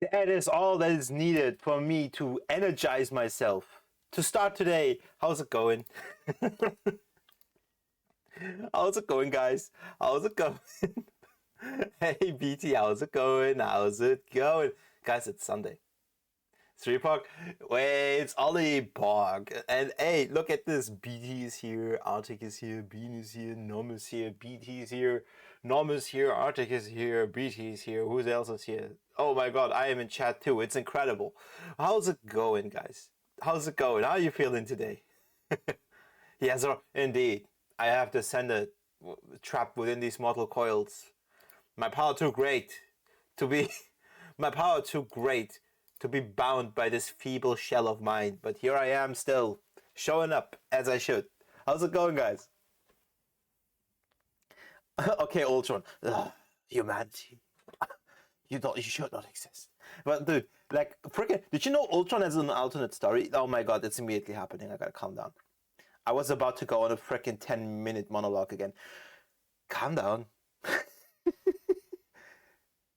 That is all that is needed for me to energize myself. To start today, how's it going? How's it going, guys? How's it going? Hey, BT, how's it going? How's it going? Guys, it's Sunday. 3 o'clock. Wait, it's Ollie Pog. And hey, look at this. BT is here, Arctic is here, Bean is here, Nom is here, BT is here, Nom is here, Arctic is here, BT is here. Who else is here? Oh my god, I am in chat too. It's incredible. How's it going, guys? How's it going? How are you feeling today? Yes, sir. Indeed. I have descended trapped within these mortal coils. My power too great to be my power too great to be bound by this feeble shell of mine. But here I am still, showing up as I should. How's it going, guys? Okay, Ultron. Ugh, humanity. You should not exist. But dude, like freaking did you know Ultron has an alternate story? Oh my god, it's immediately happening. I gotta calm down. I was about to go on a freaking 10-minute monologue again. Calm down.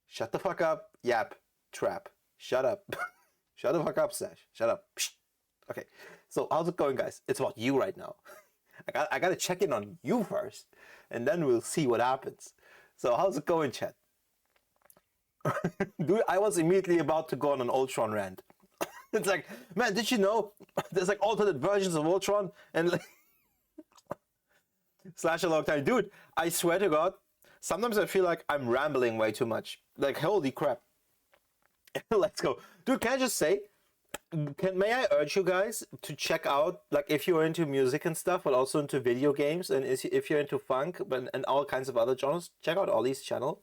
Shut the fuck up. Yap. Trap. Shut up. Shut the fuck up, Sash. Shut up. Psh. Okay. So how's it going, guys? It's about you right now. I gotta check in on you first, and then we'll see what happens. So how's it going, chat? Dude, I was immediately about to go on an Ultron rant. It's like, man, did you know there's like alternate versions of Ultron and like slash a long time, dude. I swear to God, sometimes I feel like I'm rambling way too much. Like, holy crap. Let's go, dude. Can I just say, may I urge you guys to check out, like, if you're into music and stuff, but also into video games, and if you're into funk, but and all kinds of other genres, check out Ollie's channel.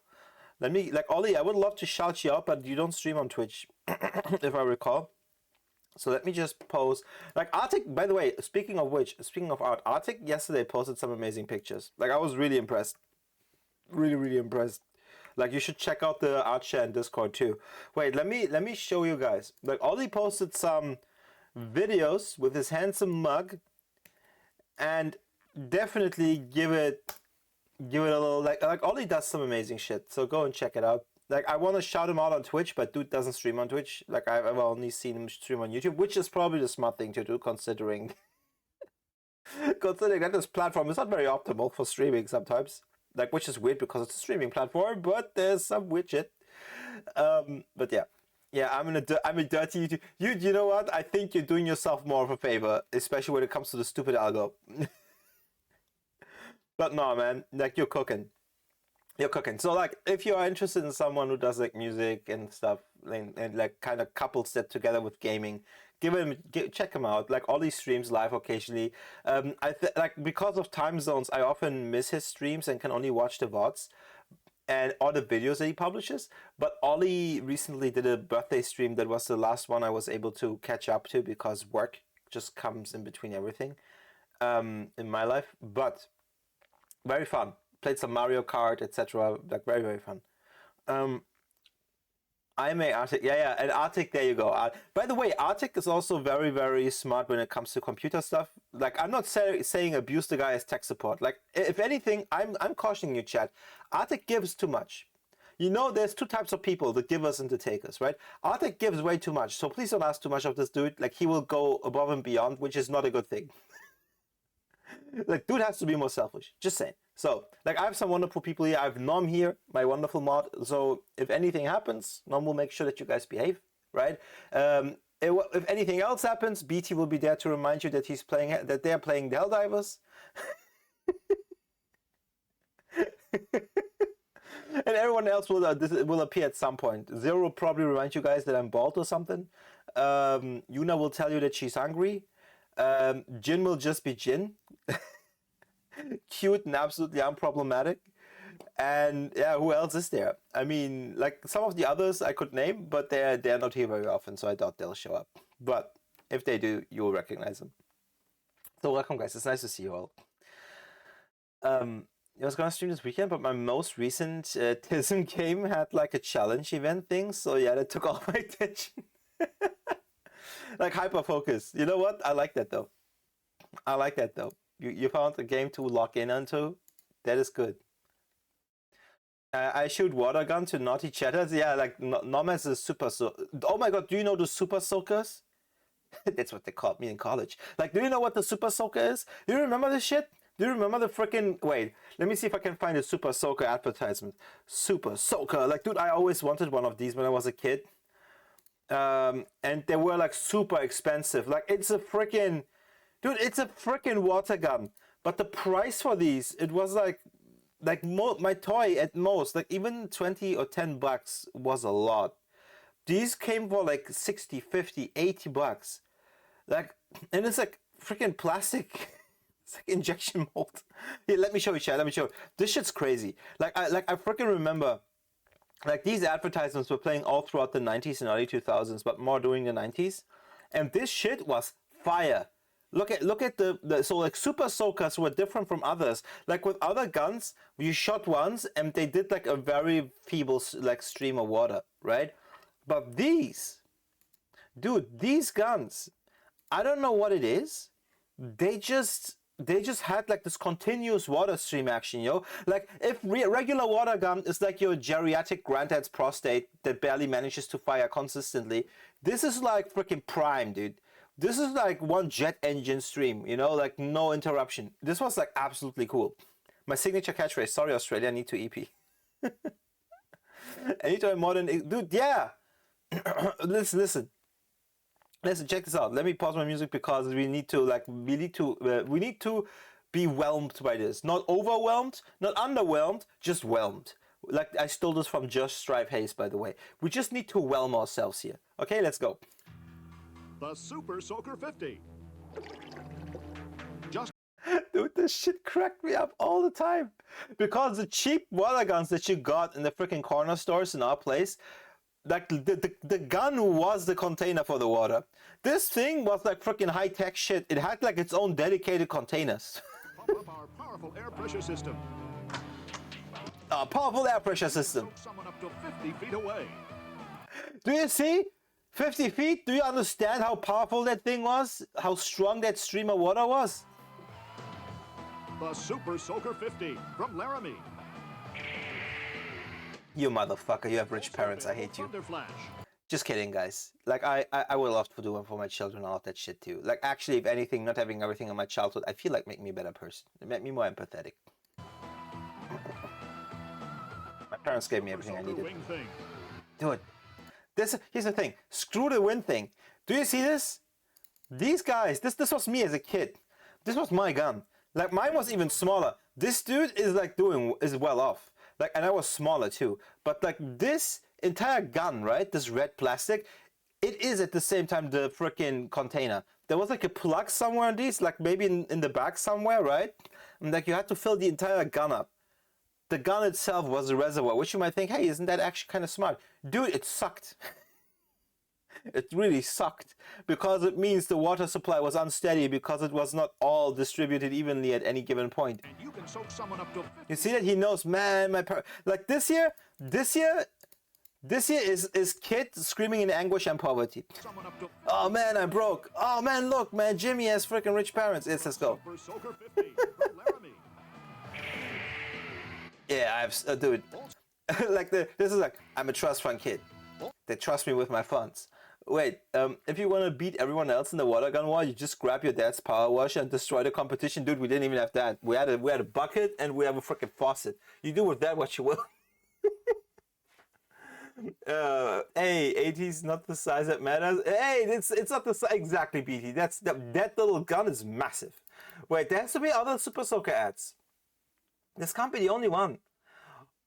Let me, like, Ollie, I would love to shout you out, but you don't stream on Twitch, if I recall. So let me just post, like, Arctic, by the way, speaking of which, speaking of art, Arctic yesterday posted some amazing pictures. Like, I was really impressed. Really, really impressed. Like, you should check out the art share and Discord too. Wait, let me show you guys. Like, Ollie posted some videos with his handsome mug, and definitely give it a little, like Ollie does some amazing shit. So go and check it out. Like, I want to shout him out on Twitch, but dude doesn't stream on Twitch. Like, I've only seen him stream on YouTube, which is probably the smart thing to do, considering considering that this platform is not very optimal for streaming sometimes. Like, which is weird because it's a streaming platform, but there's some widget. But yeah, yeah, I'm a dirty YouTube. You know what? I think you're doing yourself more of a favor, especially when it comes to the stupid algo. But no, man, like, you're cooking. You're cooking. So, like, if you are interested in someone who does like music and stuff, and like kind of couples that together with gaming, check him out. Like, all these streams live occasionally. Like, because of time zones, I often miss his streams and can only watch the VODs and all the videos that he publishes. But Ollie recently did a birthday stream that was the last one I was able to catch up to because work just comes in between everything in my life. But very fun. Played some Mario Kart, etc. Like, very, very fun. Um, I may Arctic, yeah, yeah, and Arctic. There you go. By the way, Arctic is also very, very smart when it comes to computer stuff. Like, I'm not saying abuse the guy as tech support. Like, if anything, I'm cautioning you, chat. Arctic gives too much. You know, there's two types of people: the givers and the takers, right? Arctic gives way too much, so please don't ask too much of this dude. Like, he will go above and beyond, which is not a good thing. Like, dude has to be more selfish. Just saying. So, like, I have some wonderful people here. I have Nom here, my wonderful mod. So, if anything happens, Nom will make sure that you guys behave, right? If anything else happens, BT will be there to remind you that that they're playing the Helldivers. And everyone else will appear at some point. Zero will probably remind you guys that I'm bald or something. Yuna will tell you that she's hungry. Jin will just be Jin. Cute and absolutely unproblematic. And yeah, who else is there? I mean, like, some of the others I could name, but they're not here very often, so I doubt they'll show up. But if they do, you'll recognize them. So welcome, guys. It's nice to see you all. I was gonna stream this weekend, but my most recent TISM game had like a challenge event thing, so yeah, that took all my attention. Like, hyper focus. You know what? I like that though. I like that though. You found a game to lock in onto. That is good. I shoot water gun to naughty chatters. Yeah, like Nomads is super so. Oh my god, do you know the super soakers? That's what they called me in college. Like, do you know what the super soaker is? Do you remember this shit? Do you remember the freaking? Wait, let me see if I can find a super soaker advertisement. Super soaker. Like, dude, I always wanted one of these when I was a kid. And they were like super expensive. Like, it's a freaking, dude, it's a freaking water gun. But the price for these, it was like my toy at most, like even 20 or 10 bucks was a lot. These came for like 60, 50, 80 bucks. Like, and it's like freaking plastic. It's like injection mold. Here, let me show you, chat. Let me show you. This shit's crazy. I freaking remember, like, these advertisements were playing all throughout the 90s and early 2000s, but more during the 90s. And this shit was fire. Look at the so like super soakers were different from others. Like with other guns, you shot once and they did like a very feeble like stream of water, right? But these, dude, these guns, I don't know what it is. They just had like this continuous water stream action, yo. Like if regular water gun is like your geriatric granddad's prostate that barely manages to fire consistently, this is like freaking prime, dude. This is like one jet engine stream, you know, like no interruption. This was like absolutely cool. My signature catchphrase, sorry Australia, I need to EP. Anytime modern, dude, yeah. Listen, check this out. Let me pause my music because we need to be whelmed by this. Not overwhelmed, not underwhelmed, just whelmed. Like I stole this from Just Stripe Hayes, by the way. We just need to whelm ourselves here. Okay, let's go. The Super Soaker 50. Just Dude, this shit cracked me up all the time. Because the cheap water guns that you got in the freaking corner stores in our place, like the gun was the container for the water. This thing was like freaking high-tech shit. It had like its own dedicated containers. pump up our powerful air pressure system. A powerful air pressure system. Soak someone up to 50 feet away. Do you see? 50 feet? Do you understand how powerful that thing was? How strong that stream of water was? The Super Soaker 50 from Laramie. You motherfucker, you have rich parents, I hate you. Thunder Flash. Just kidding, guys. Like, I would love to do one for my children, all of that shit too. Like, actually, if anything, not having everything in my childhood, I feel like make me a better person. It made me more empathetic. My parents gave me everything I needed. Wing thing. Dude, here's the thing. Screw the wind thing. Do you see this? These guys, this was me as a kid. This was my gun. Like, mine was even smaller. This dude is like is well off. Like, and I was smaller too. But like this entire gun, right? This red plastic, it is at the same time the freaking container. There was like a plug somewhere in these, like maybe in the back somewhere, right? And like you had to fill the entire gun up. The gun itself was a reservoir, which you might think, hey, isn't that actually kind of smart? Dude, it sucked. It really sucked because it means the water supply was unsteady because it was not all distributed evenly at any given point. And you can soak someone up to 50. You see that he knows, man, like this year is kid screaming in anguish and poverty. Someone up to Oh man, I'm broke. Oh man, look, man, Jimmy has freaking rich parents. Yes, let's go. Super Soaker 50 from Laramie. Yeah, dude. Like this is like, I'm a trust fund kid. They trust me with my funds. Wait, if you want to beat everyone else in the water gun war, you just grab your dad's power washer and destroy the competition. Dude, we didn't even have that. We had a bucket and we have a freaking faucet. You do with that what you will. Hey, 80's not the size that matters. Hey, it's not the size exactly, BT. That little gun is massive. Wait, there has to be other Super Soaker ads. This can't be the only one.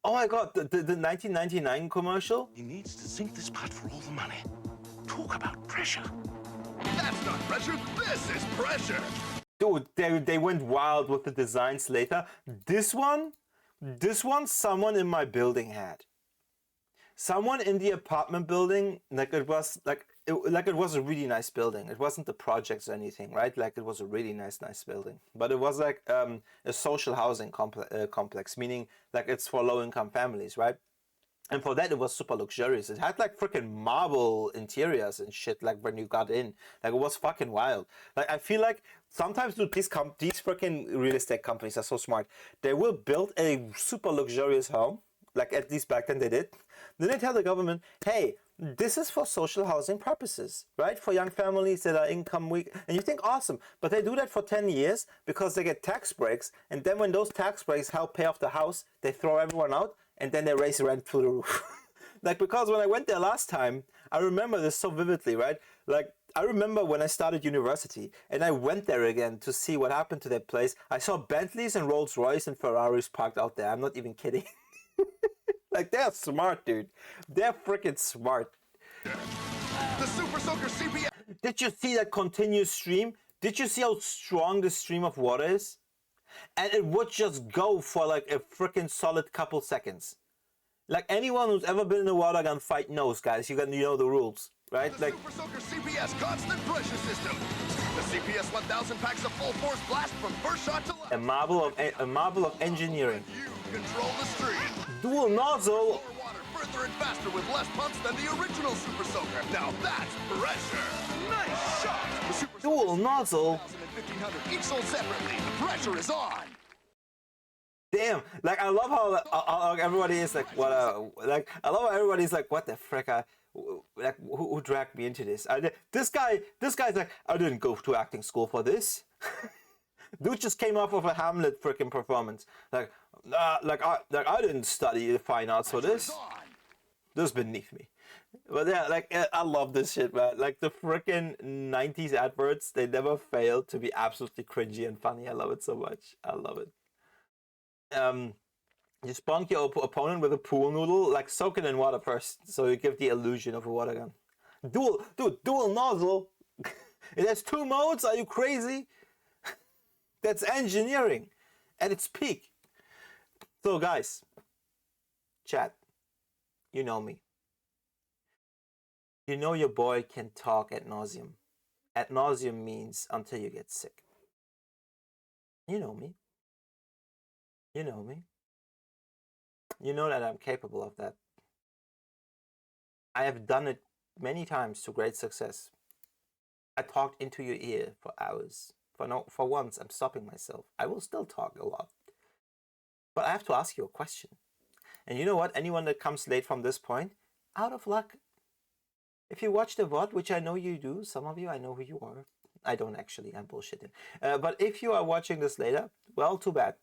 Oh my god, the 1999 commercial? He needs to sink this pot for all the money. Talk about pressure. That's not pressure, this is pressure! Dude, they went wild with the designs later. This one, someone in my building had. Someone in the apartment building, it was a really nice building. It wasn't the projects or anything, right? Like it was a really nice building. But it was like a social housing complex, meaning like it's for low-income families, right? And for that, it was super luxurious. It had like freaking marble interiors and shit. Like when you got in, like it was fucking wild. Like I feel like sometimes these freaking real estate companies are so smart. They will build a super luxurious home, Like at least back then they did. Then they tell the government, hey, this is for social housing purposes, right? For young families that are income weak. And you think, awesome. But they do that for 10 years because they get tax breaks. And then when those tax breaks help pay off the house, they throw everyone out and then they raise rent through the roof. Like, because when I went there last time, I remember this so vividly, right? Like, I remember when I started university and I went there again to see what happened to that place. I saw Bentleys and Rolls Royce and Ferraris parked out there. I'm not even kidding. Like, they're smart, dude. They're freaking smart. The Super Soaker CPS. Did you see that continuous stream? Did you see how strong the stream of water is? And it would just go for like a freaking solid couple seconds. Like, anyone who's ever been in a water gun fight knows, guys. You know the rules, right? The Like, Super Soaker CPS constant pressure system. The CPS 1000 packs a full force blast from first shot to last. a marvel of engineering. You control the stream. Dual nozzle. Lower water further and faster with less pumps than the original Super Soaker. Now that's pressure. Nice shot. The Super Dual Soaker nozzle. 1000 and 1500 each sold separately. The pressure is on. Damn, like, I love how everybody is like, what? Like, I love how everybody's like, what the frick? Like, who dragged me into this? This guy's like, I didn't go to acting school for this. Dude just came off of a Hamlet freaking performance. Like, I didn't study fine arts for this. This is beneath me. But yeah, like, I love this shit, man. Like, the freaking 90s adverts, they never fail to be absolutely cringy and funny. I love it so much. I love it. You spunk your opponent with a pool noodle, like, soak it in water first, so you give the illusion of a water gun. Dual nozzle. It has 2 modes. Are you crazy? That's engineering at its peak. So, guys, chat, you know me. You know your boy can talk ad nauseum. Ad nauseum means until you get sick. You know me. You know me. You know that I'm capable of that. I have done it many times to great success. I talked into your ear for hours. For once, I'm stopping myself. I will still talk a lot. But I have to ask you a question. And you know what? Anyone that comes late from this point, out of luck. If you watch the VOD, which I know you do, some of you, I know who you are. I don't actually, I'm bullshitting. But if you are watching this later, well, too bad.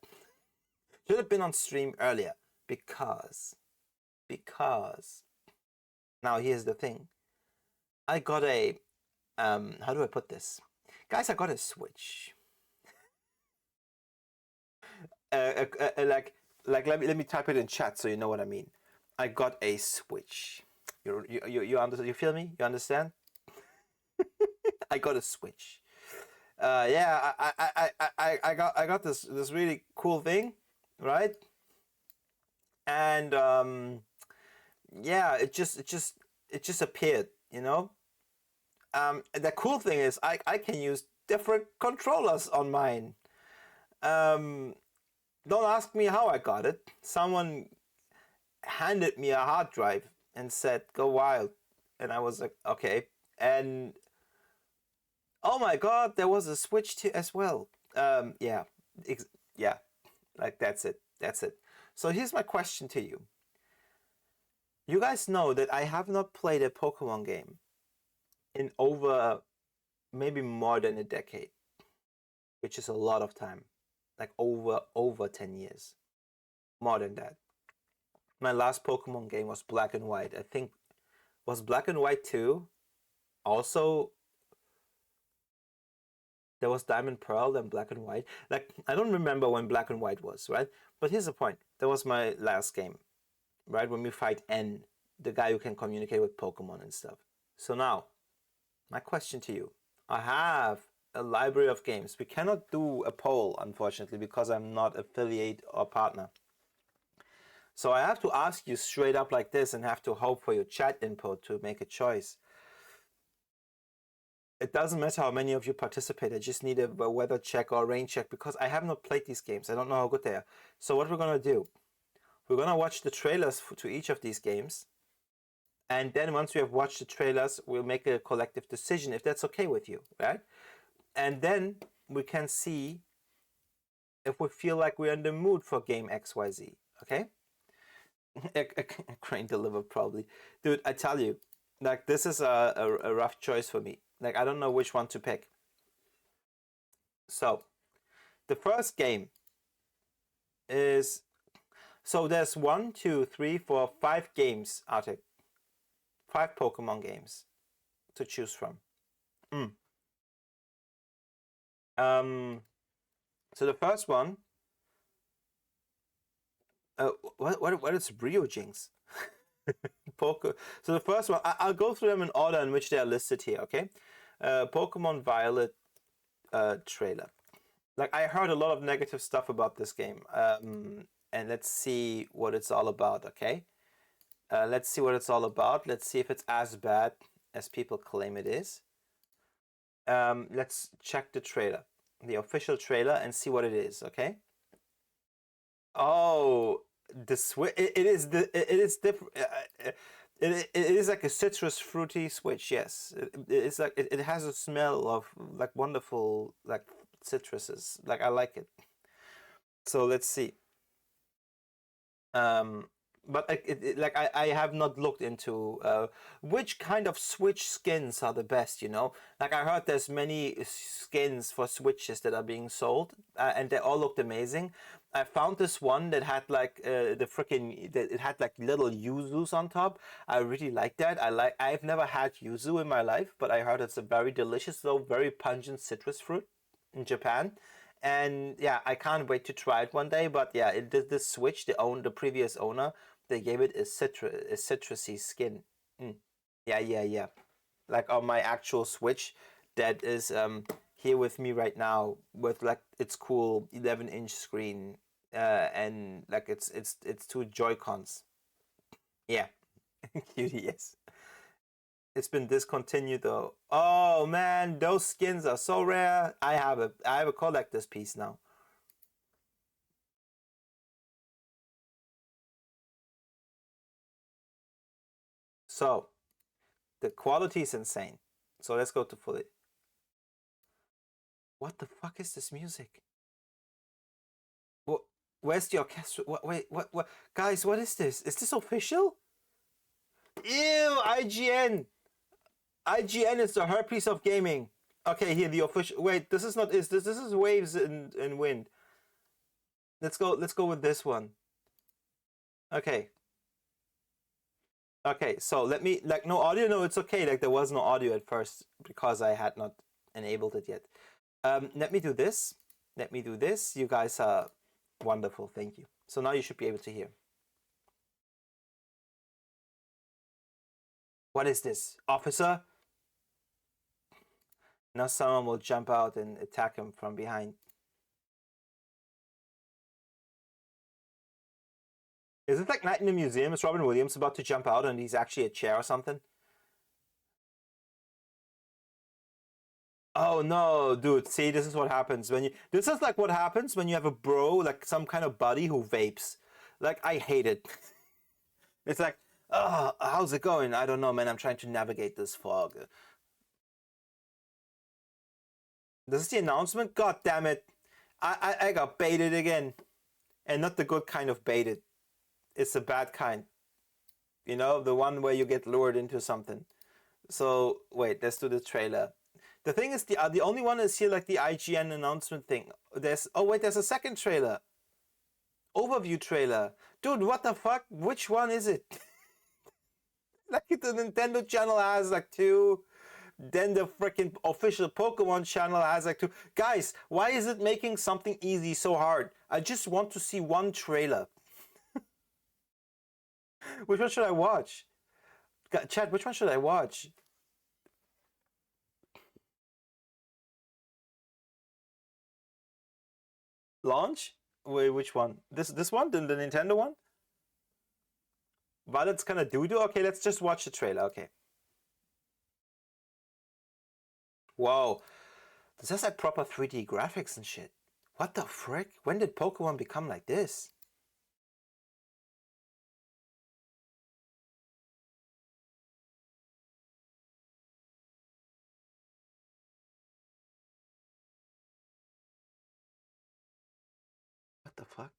Should have been on stream earlier because now here's the thing. I got a how do I put this? Guys, I got a Switch. Like let me type it in chat so you know what I mean. I got a Switch. You feel me? You understand? I got a Switch. Yeah, I got this really cool thing, right? And yeah, it just appeared, you know. The cool thing is I can use different controllers on mine. Don't ask me how I got it. Someone handed me a hard drive and said, "Go wild," and I was like, "Okay." And oh my God, there was a Switch as well. Yeah, yeah, like that's it. So here's my question to you. You guys know that I have not played a Pokemon game in over maybe more than a decade, which is a lot of time, like over 10 years, more than that. My last Pokemon game was Black and White. I think was Black and White 2. Also, there was Diamond Pearl, then Black and White. Like, I don't remember when Black and White was, right? But here's the point. That was my last game, right? When we fight N, the guy who can communicate with Pokemon and stuff. So now, my question to you. I have a library of games. We cannot do a poll, unfortunately, because I'm not affiliate or partner. So I have to ask you straight up like this and have to hope for your chat input to make a choice. It doesn't matter how many of you participate. I just need a weather check or rain check because I have not played these games. I don't know how good they are. So what we're going to do, we're going to watch the trailers to each of these games. And then once we have watched the trailers, we'll make a collective decision if that's okay with you, right? And then we can see if we feel like we're in the mood for game XYZ, okay? A crane deliver probably, dude. I tell you, like this is a rough choice for me. Like I don't know which one to pick. So the first game is so there's one, two, three, four, five games, Arctic. Five Pokemon games to choose from. Mm. So the first one, what is Brio Jinx? Poke. So the first one, I'll go through them in order in which they are listed here. Okay, Pokemon Violet trailer. Like I heard a lot of negative stuff about this game. And let's see what it's all about. Okay, let's see what it's all about. Let's see if it's as bad as people claim it is. Let's check the trailer, the official trailer, and see what it is. Okay. Oh, the switch. It is the. It is different. It is like a citrus fruity switch. Yes, it's like it has a smell of like wonderful like citruses. Like I like it. So let's see. Um, but like I have not looked into which kind of Switch skins are the best. You know, like I heard there's many skins for Switches that are being sold, and they all looked amazing. I found this one that had like the freaking that it had like little yuzus on top. I really like that. I've never had yuzu in my life, but I heard it's a very delicious though, very pungent citrus fruit in Japan. And yeah, I can't wait to try it one day. But yeah, it did this switch. The previous owner, they gave it a citrusy skin. Mm. Yeah, yeah, yeah. Like on my actual Switch, that is here with me right now with like its cool 11-inch screen, and like it's two Joy Cons. Yeah, cutie. Yes. It's been discontinued though. Oh man, those skins are so rare. I have a collector's piece now. So the quality is insane. So let's go to fully. What the fuck is this music? What? Where's the orchestra? What? Wait, what? Guys, what is this? Is this official? Ew, IGN. IGN is the herpes of gaming. Okay, here the official. Wait, this is not. Is this? This is waves and wind. Let's go. Let's go with this one. Okay. Okay, so let me like no audio. No, it's okay. Like there was no audio at first because I had not enabled it yet. Let me do this. Let me do this. You guys are wonderful. Thank you. So now you should be able to hear. What is this, officer? Now someone will jump out and attack him from behind. Is it like Night in the Museum? Is Robin Williams about to jump out and he's actually a chair or something? Oh no, dude. See, this is what happens when you. This is like what happens when you have a bro, like some kind of buddy who vapes. Like, I hate it. It's like, oh, how's it going? I don't know, man. I'm trying to navigate this fog. This is the announcement? God damn it. I got baited again. And not the good kind of baited. It's the bad kind. You know, the one where you get lured into something. So, wait, let's do the trailer. The thing is, the only one is here like the IGN announcement thing. There's a second trailer. Overview trailer. Dude, what the fuck? Which one is it? Like the Nintendo channel has like two. Then the freaking official Pokemon channel has like two. Guys, why is it making something easy so hard? I just want to see one trailer. Which one should I watch? Chat, which one should I watch? Launch? Wait, which one? This one? The Nintendo one? Violet's kind of doo-doo? Okay, let's just watch the trailer. Okay. Whoa. This has like proper 3D graphics and shit. What the frick? When did Pokemon become like this? What the fuck?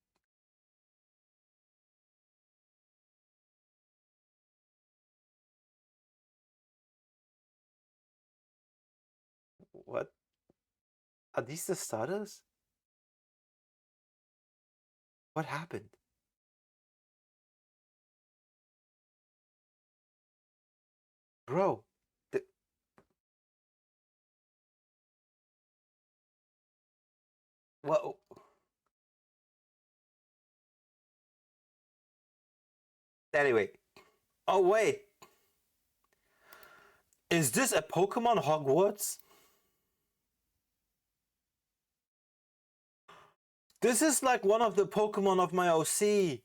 What? Are these the starters? What happened? Bro, the... Well, anyway. Oh, wait. Is this a Pokemon Hogwarts? This is like one of the Pokemon of my OC.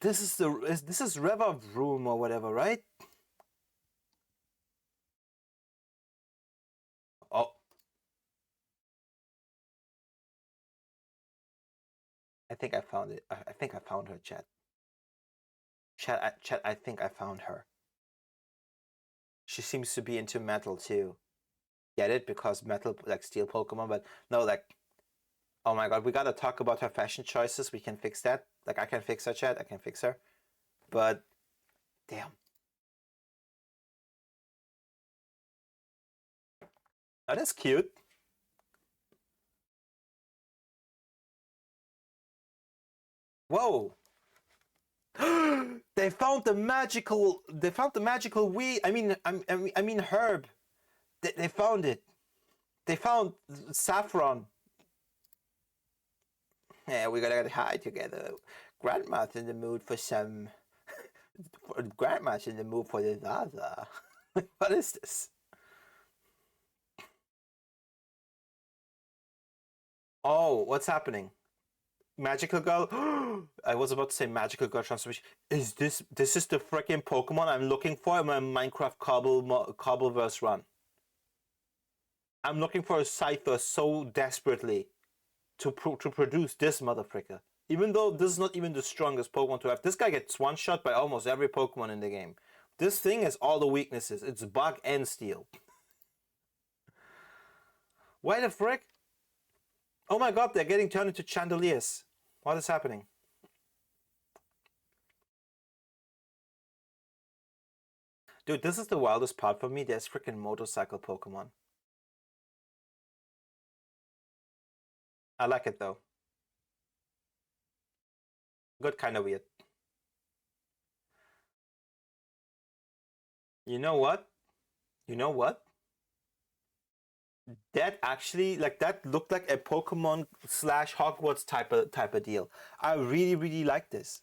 This is this is Revavroom or whatever, right? Oh. I think I found it. I think I found her, chat. Chat, I think I found her. She seems to be into metal too. Get it? Because metal, like steel Pokemon, but no, like, oh my god, we gotta talk about her fashion choices. We can fix that. Like, I can fix her, chat. I can fix her. But, damn. That is cute. Whoa. They found the magical Wii. I mean herb. They found it. They found saffron. Yeah, we gotta get high together. Grandma's in the mood for some. Grandma's in the mood for the Zaza. What is this? Oh, what's happening? Magical Girl? I was about to say Magical Girl transformation. Is this is the freaking Pokemon I'm looking for in my Minecraft Cobbleverse run? I'm looking for a Scyther so desperately to produce this motherfricker. Even though this is not even the strongest Pokemon to have. This guy gets one-shot by almost every Pokemon in the game. This thing has all the weaknesses. It's Bug and Steel. Why the frick? Oh my god, they're getting turned into chandeliers. What is happening? Dude, this is the wildest part for me. There's freaking motorcycle Pokemon. I like it though. Good, kind of weird. You know what? You know what? That actually, like, that looked like a Pokemon slash Hogwarts type of deal. I really like this.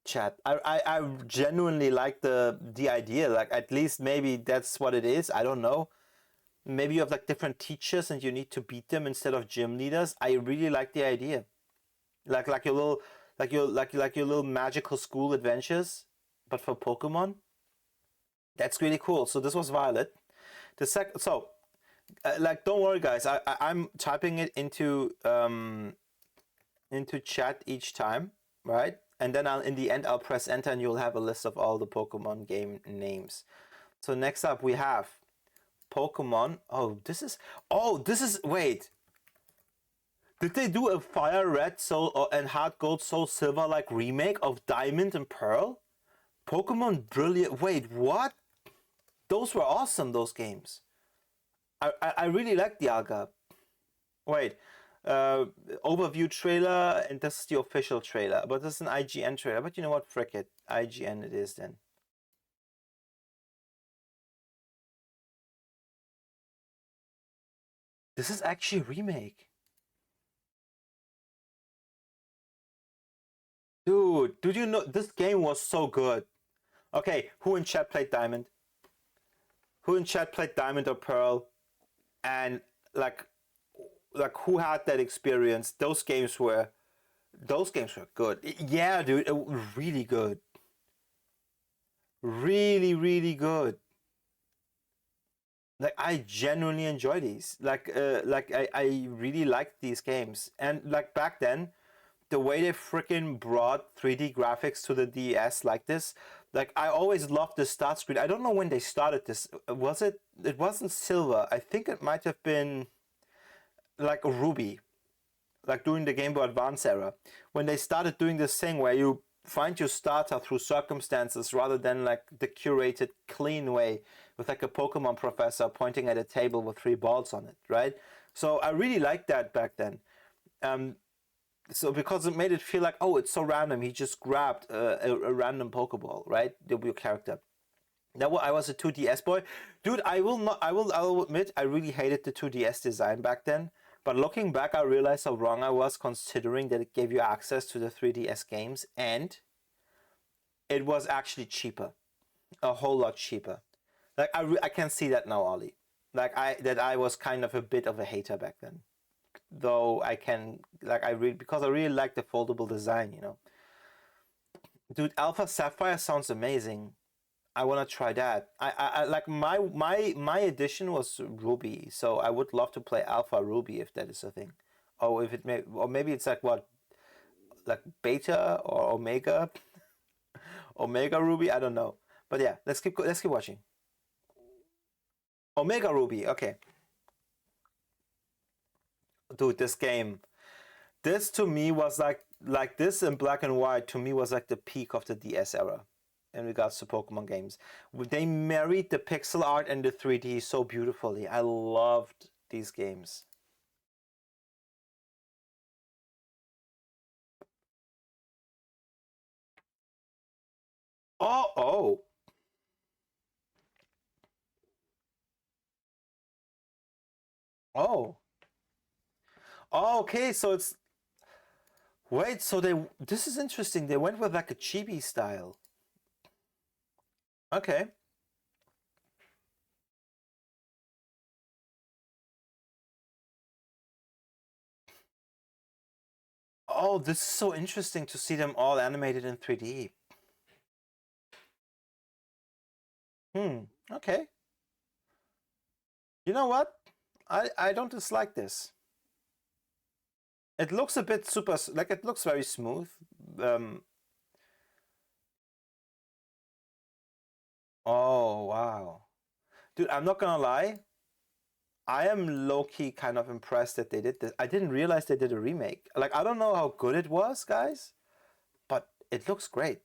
Chat. I genuinely like the idea. Like, at least maybe that's what it is. I don't know. Maybe you have like different teachers and you need to beat them instead of gym leaders. I really like the idea. Like your little your little magical school adventures, but for Pokemon. That's really cool. So this was Violet. The second, so like, don't worry, guys. I'm typing it into chat each time, right? And then in the end I'll press enter and you'll have a list of all the Pokemon game names. So next up we have Pokemon. Wait. Did they do a Fire Red Soul and Heart Gold Soul Silver like remake of Diamond and Pearl? Pokemon Brilliant. Wait, what? Those were awesome, those games. I really like Dialga. Wait, overview trailer, and this is the official trailer, but this is an IGN trailer. But you know what? Frick it, IGN it is then. This is actually a remake. Dude, did you know this game was so good? Okay, who in chat played Diamond? Who in chat played Diamond or Pearl? And like who had that experience? Those games were good. Yeah, dude, really good. Really good. Like, I genuinely enjoy these. Like I really liked these games. And like back then, the way they freaking brought 3D graphics to the DS like this, like, I always loved the start screen. I don't know when they started this. Was it? It wasn't Silver. I think it might have been like Ruby, like during the Game Boy Advance era, when they started doing this thing where you find your starter through circumstances rather than like the curated clean way with like a Pokemon professor pointing at a table with 3 balls on it, right? So I really liked that back then. So because it made it feel like, oh, it's so random. He just grabbed a random Pokeball, right? Your character. I was a 2DS boy, dude. I'll admit I really hated the 2DS design back then. But looking back, I realized how wrong I was, considering that it gave you access to the 3DS games, and it was actually cheaper, a whole lot cheaper. Like I can see that now, Ollie. Like I was kind of a bit of a hater back then, though because I really like the foldable design, you know. Dude, Alpha Sapphire sounds amazing. I want to try that. I like my edition was Ruby, so I would love to play Alpha Ruby if that is a thing. Oh, if it may, or maybe it's like what, like Beta or Omega, Omega Ruby. I don't know, but yeah, let's keep watching. Omega Ruby. Okay, dude, this game, this to me was like this in black and white. To me was like the peak of the DS era in regards to Pokemon games. They married the pixel art and the 3D so beautifully. I loved these games. Oh. Oh. Oh, okay, so it's wait, so this is interesting. They went with like a chibi style. Okay. Oh, this is so interesting to see them all animated in 3D. Okay. You know what? I don't dislike this. It looks a bit like it looks very smooth. Um, oh wow. Dude, I'm not gonna lie. I am low-key kind of impressed that they did this. I didn't realize they did a remake. Like, I don't know how good it was, guys, but it looks great.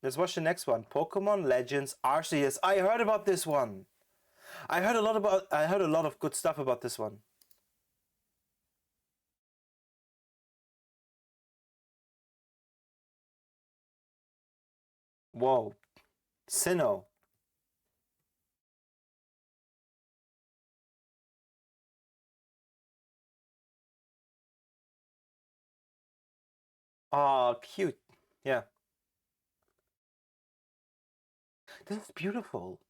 Let's watch the next one. Pokemon Legends Arceus. I heard about this one. I heard a lot of good stuff about this one. Whoa. Sinnoh. Oh, cute. Yeah. This is beautiful.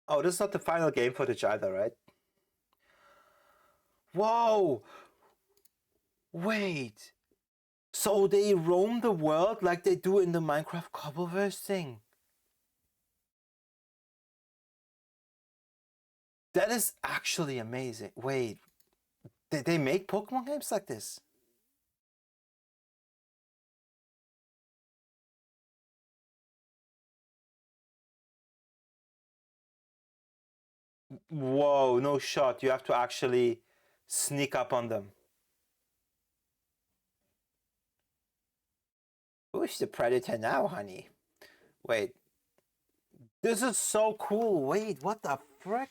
Oh, this is not the final game footage either, right? Whoa! Wait. So they roam the world like they do in the Minecraft Cobbleverse thing. That is actually amazing. Wait, did they make Pokemon games like this? Whoa, no shot. You have to actually sneak up on them. Who's the predator now, honey? Wait, this is so cool. Wait, what the frick?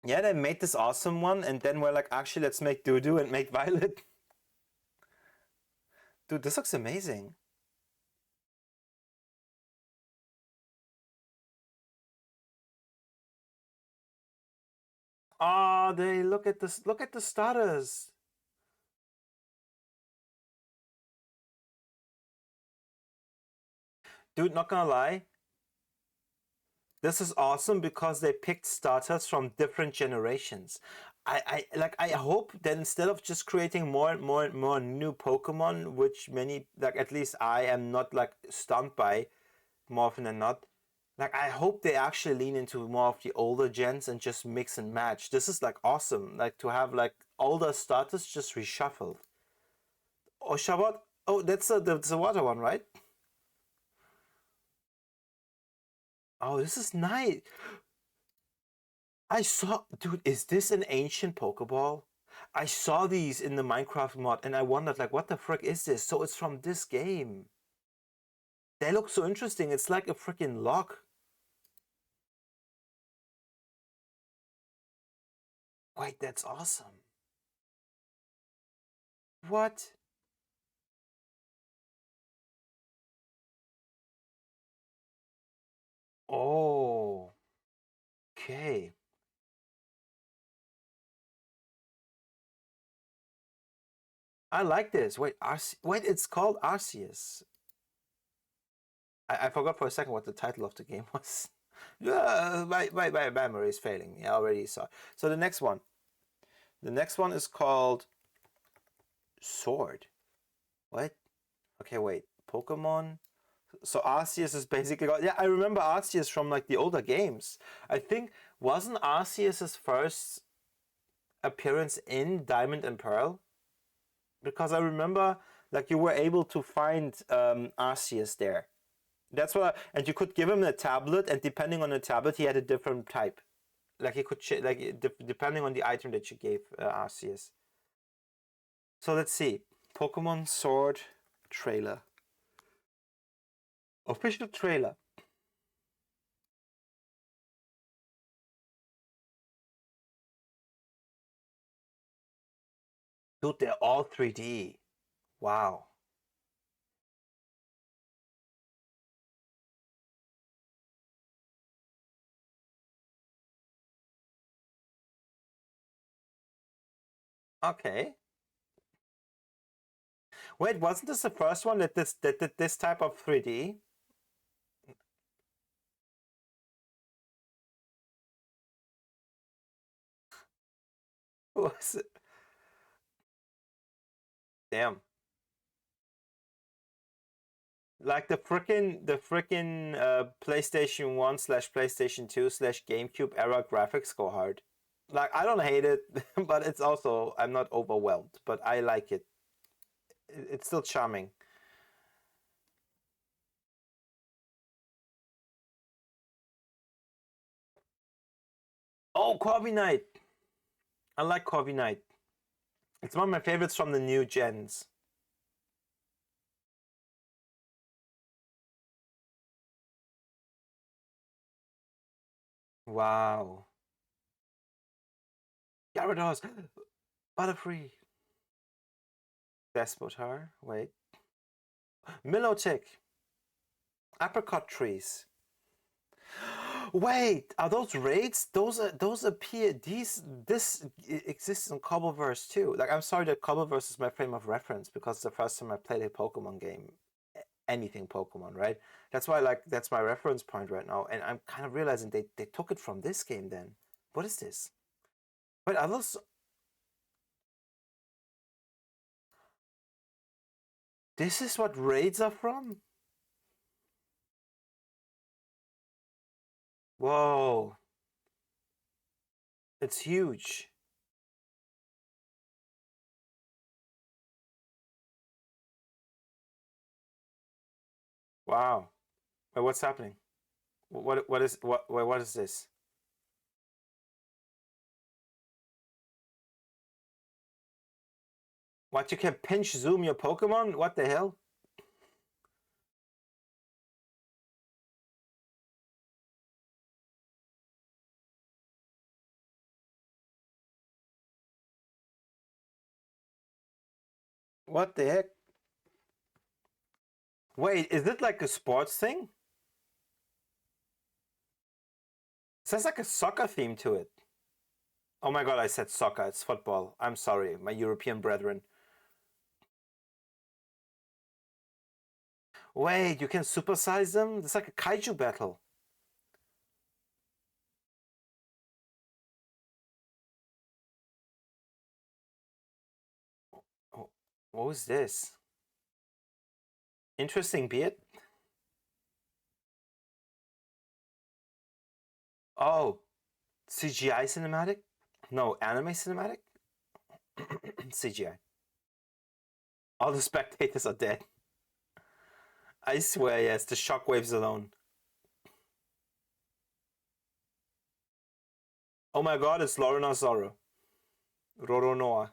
Yeah, they made this awesome one, and then we're like, actually, let's make Doodoo and make Violet. Dude, this looks amazing. Oh, they look at this. Look at the starters. Dude, not gonna lie, this is awesome because they picked starters from different generations. I hope that instead of just creating more and more and more new Pokemon, which many, like at least I am not like stunned by more often than not, like I hope they actually lean into more of the older gens and just mix and match. This is like awesome, like to have like older starters just reshuffled. Oh, Shabbat. Oh, that's the water one, right? Oh, this is nice. I saw, dude, is this an ancient Pokeball? I saw these in the Minecraft mod and I wondered, like, what the frick is this? So it's from this game. They look so interesting. It's like a freaking lock. Wait, that's awesome. What? Oh, okay. I like this. Wait, wait, it's called Arceus. I forgot for a second what the title of the game was. Yeah, my memory is failing me. I already saw. So the next one. The next one is called Sword. What? Okay, wait. Pokemon. So Arceus is basically yeah, I remember Arceus from like the older games. I think wasn't Arceus's first appearance in Diamond and Pearl? Because I remember like you were able to find Arceus there. That's what, and you could give him a tablet, and depending on the tablet, he had a different type. Like he could depending on the item that you gave Arceus. So let's see, Pokemon Sword trailer, official trailer. Dude, they're all 3D. Wow. Okay. Wait, wasn't this the first one that did this type of 3D? Was it? Damn. Like the frickin' PlayStation 1 slash PlayStation 2 slash GameCube era graphics go hard. Like I don't hate it, but it's also I'm not overwhelmed, but I like it. It's still charming. Oh, Corviknight. I like Corviknight. It's one of my favorites from the new gens. Wow. Gyarados. Butterfree. Despotar. Wait. Milotic. Apricot trees. Wait, are those raids? Those appear this exists in Cobbleverse too. Like I'm sorry that Cobbleverse is my frame of reference because it's the first time I played a Pokemon game. Anything Pokemon, right? That's why like that's my reference point right now. And I'm kind of realizing they took it from this game then. What is this? Wait, are those this is what raids are from? Whoa. It's huge. Wow. Wait, what's happening? What is this? What, you can pinch zoom your Pokemon? What the hell? What the heck? Wait, is it like a sports thing? It says like a soccer theme to it. Oh my god, I said soccer, it's football. I'm sorry, my European brethren. Wait, you can supersize them? It's like a kaiju battle. Oh, what was this? Interesting beard? Oh, CGI cinematic? No, anime cinematic? CGI. All the spectators are dead. I swear, yes, the shockwaves alone. Oh my god, it's Lorna Zoro. Roronoa.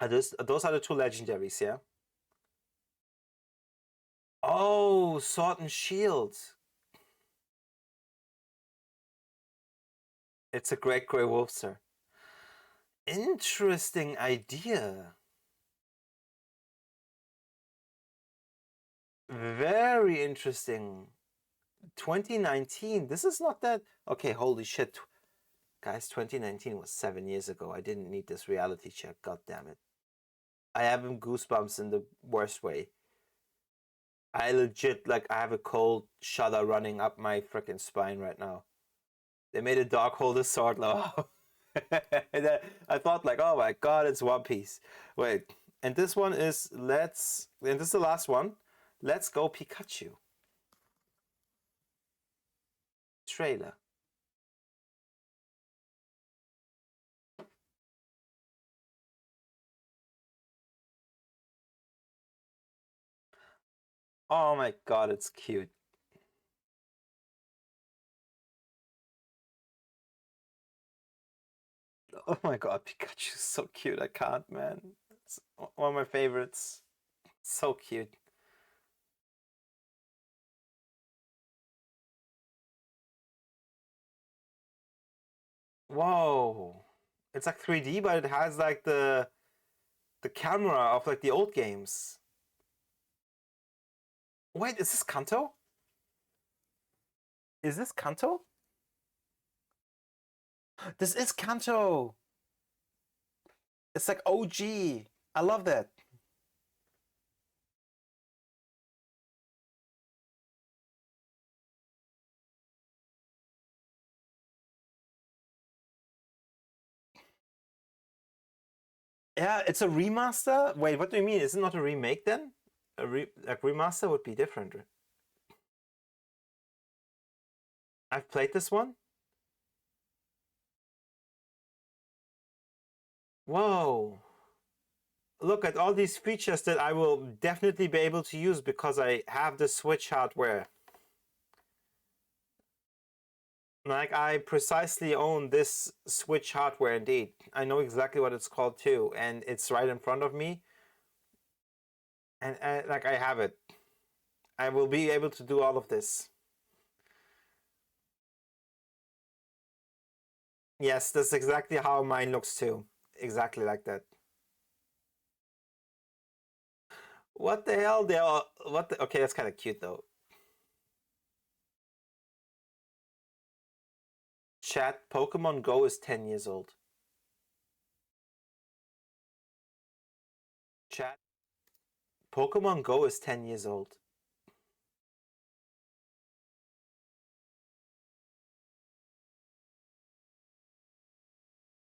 Those are the two legendaries, yeah? Oh, Sword and Shield. It's a Great Grey Wolf, sir. Interesting idea. Very interesting. 2019. This is not that. Okay, holy shit. Guys, 2019 was 7 years ago. I didn't need this reality check. God damn it. I have goosebumps in the worst way. I legit, like, I have a cold shudder running up my freaking spine right now. They made a dog hold a sword. Oh. I thought, like, oh my god, it's One Piece. Wait, and this one is and this is the last one. Let's Go Pikachu. Trailer. Oh my god, it's cute. Oh my god, Pikachu's so cute. I can't, man. It's one of my favorites. So cute. Whoa. It's like 3D, but it has like the camera of like the old games. Wait, is this Kanto? Is this Kanto? This is Kanto. It's like OG. I love that. Yeah, it's a remaster. Wait, what do you mean? Is it not a remake then? Like remaster would be different. I've played this one. Whoa. Look at all these features that I will definitely be able to use because I have the Switch hardware. Like, I precisely own this Switch hardware indeed. I know exactly what it's called too, and it's right in front of me. And like, I have it. I will be able to do all of this. Yes, that's exactly how mine looks too. Exactly like that. What the hell? Okay, that's kind of cute though. Chat, Pokemon Go is 10 years old. Chat, Pokemon Go is 10 years old.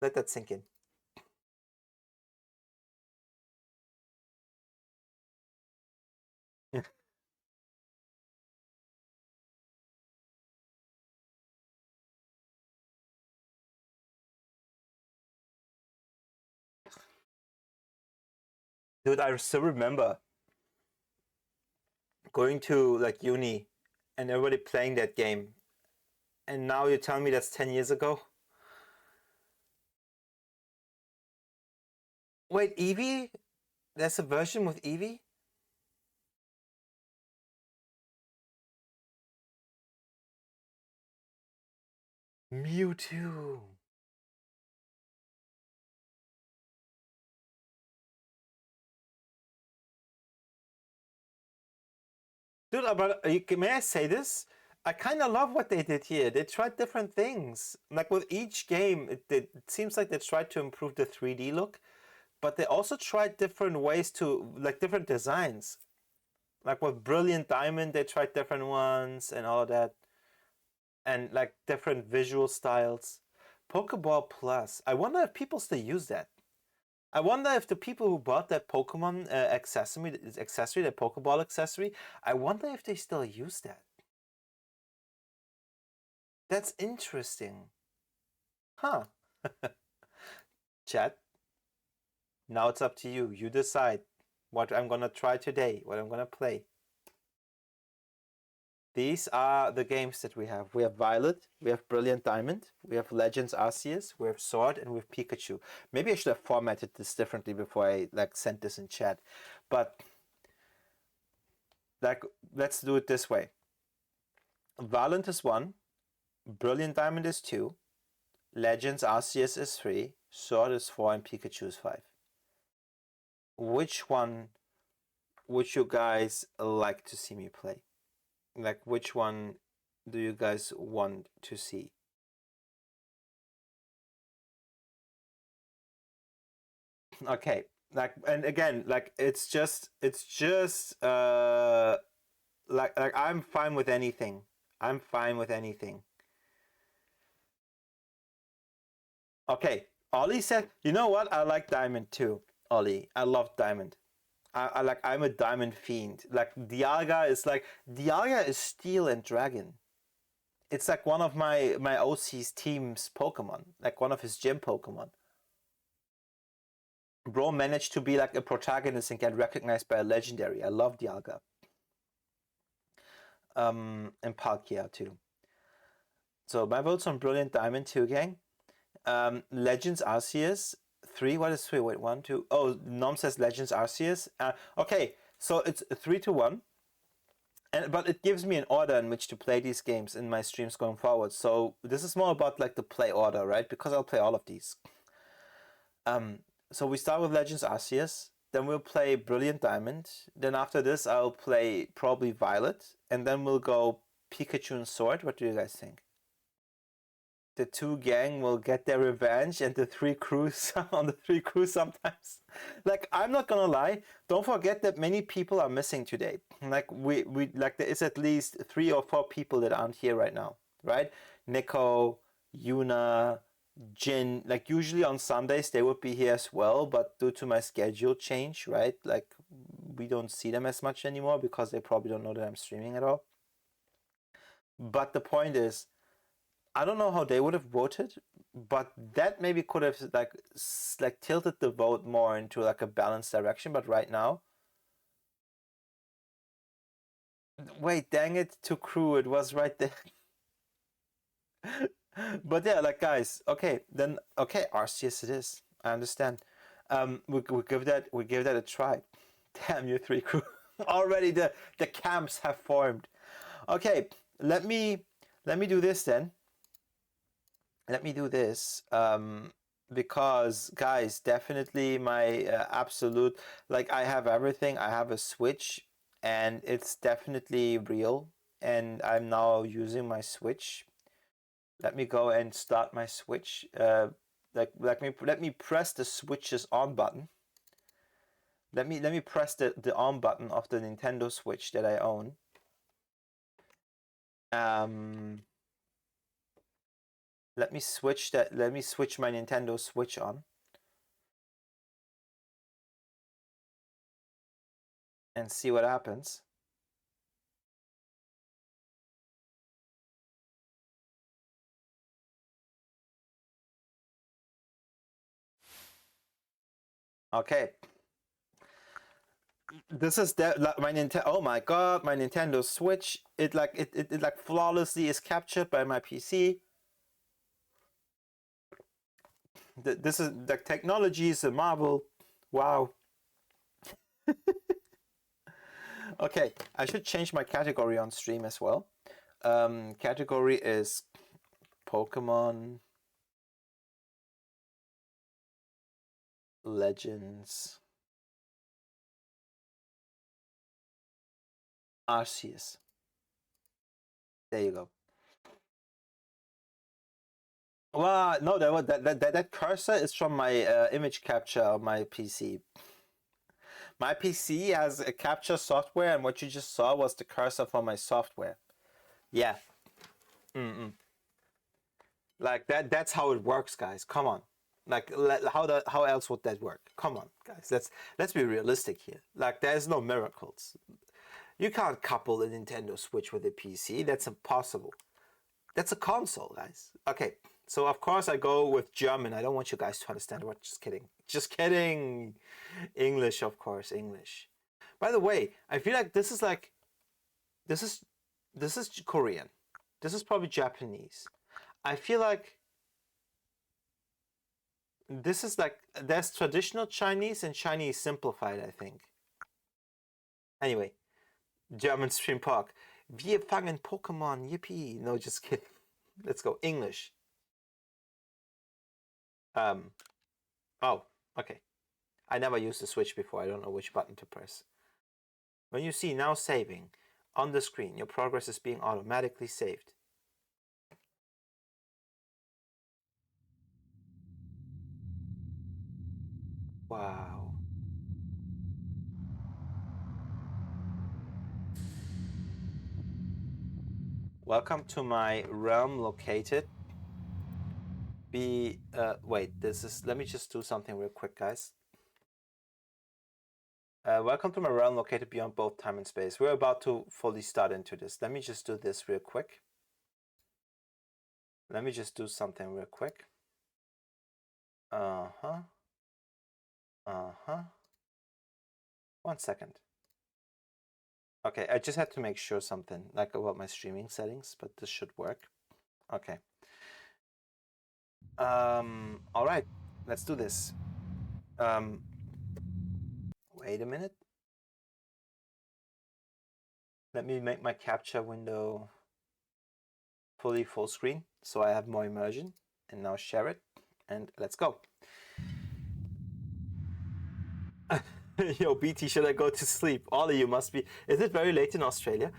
Let that sink in. Dude, I still remember going to like uni and everybody playing that game. And now you tell me that's 10 years ago? Wait, Eevee? There's a version with Eevee? Mewtwo. Dude, but may I say this? I kind of love what they did here. They tried different things. Like with each game, it seems like they tried to improve the 3D look, but they also tried different ways to, like different designs. Like with Brilliant Diamond, they tried different ones and all of that. And like different visual styles. Pokeball Plus. I wonder if people still use that. I wonder if the people who bought that Pokemon accessory, that Pokeball accessory, I wonder if they still use that. That's interesting. Huh. Chat, now it's up to you. You decide. what I'm gonna try today, what I'm gonna play. These are the games that we have. We have Violet, we have Brilliant Diamond, we have Legends Arceus, we have Sword, and we have Pikachu. Maybe I should have formatted this differently before I like sent this in chat. But like, let's do it this way. Violet is 1, Brilliant Diamond is 2, Legends Arceus is 3, Sword is 4, and Pikachu is 5. Which one would you guys like to see me play? Like, which one do you guys want to see? Okay, like, and again, like, it's just like I'm fine with anything. I'm fine with anything. Okay, Ollie said, you know what? I like Diamond too, Ollie. I love Diamond. I'm a Diamond fiend. Like, Dialga is Steel and Dragon. It's like one of my OC's team's Pokemon, like one of his gym Pokemon. Bro managed to be like a protagonist and get recognized by a legendary. I love Dialga. And Palkia too. So my vote's on Brilliant Diamond 2, gang. Legends Arceus 3. What is 3? Wait, 1, 2. Oh, Nom says Legends Arceus. Okay, so it's 3-1. But it gives me an order in which to play these games in my streams going forward. So this is more about like the play order, right? Because I'll play all of these. So we start with Legends Arceus. Then we'll play Brilliant Diamond. Then after this, I'll play probably Violet. And then we'll go Pikachu and Sword. What do you guys think? The 2 gang will get their revenge, and the 3 crews on the 3 crews sometimes. Like, I'm not gonna lie, don't forget that many people are missing today. Like, we like, there is at least 3 or 4 people that aren't here right now, right? Nico, Yuna, Jin. Like, usually on Sundays they would be here as well, but due to my schedule change, right, like, we don't see them as much anymore because they probably don't know that I'm streaming at all. But the point is, I don't know how they would have voted, but that maybe could have like tilted the vote more into like a balanced direction. But right now, wait, dang it, to crew, it was right there. But yeah, like, guys, okay, then okay, Arceus it is. I understand. We give that a try. Damn you, 3 crew. Already the camps have formed. Okay, let me do this then. Let me do this because, guys, definitely my absolute, like, I have everything. I have a Switch and it's definitely real, and I'm now using my Switch. Let me go and start my Switch. Let me press the Switch's on button. Let me press the on button of the Nintendo Switch that I own. Let me switch my Nintendo Switch on. And see what happens. Okay. This is my Nintendo. Oh my god, my Nintendo Switch. It like flawlessly is captured by my PC. This is the technology is a marvel. Wow. Okay, I should change my category on stream as well. Category is Pokemon Legends Arceus. There you go. Well, no, that cursor is from my image capture on my PC. My PC has a capture software, and what you just saw was the cursor for my software. Yeah. Like that's how it works, guys. Come on. Like, how else would that work? Come on, guys. Let's be realistic here. Like, there's no miracles. You can't couple a Nintendo Switch with a PC. That's impossible. That's a console, guys. Okay. So of course I go with German. I don't want you guys to understand what. Just kidding. Just kidding. English, of course, English. By the way, I feel like this is Korean. This is probably Japanese. I feel like this is like there's traditional Chinese and Chinese simplified, I think. Anyway, German Stream Park. Wir fangen Pokémon. Yippee. No, just kidding. Let's go. English. Oh, okay. I never used the Switch before. I don't know which button to press. When you see now saving on the screen, your progress is being automatically saved. Wow. Welcome to my realm located. Wait, let me just do something real quick, guys. Welcome to my realm located beyond both time and space. We're about to fully start into this. Let me just do this real quick. Let me just do something real quick. Uh-huh. 1 second. Okay, I just had to make sure something like about my streaming settings, but this should work. Okay. All right, let's do this. Wait a minute. Let me make my capture window fully full screen so I have more immersion, and now share it, and let's go. Yo, BT, should I go to sleep? All of you must be. Is it very late in Australia?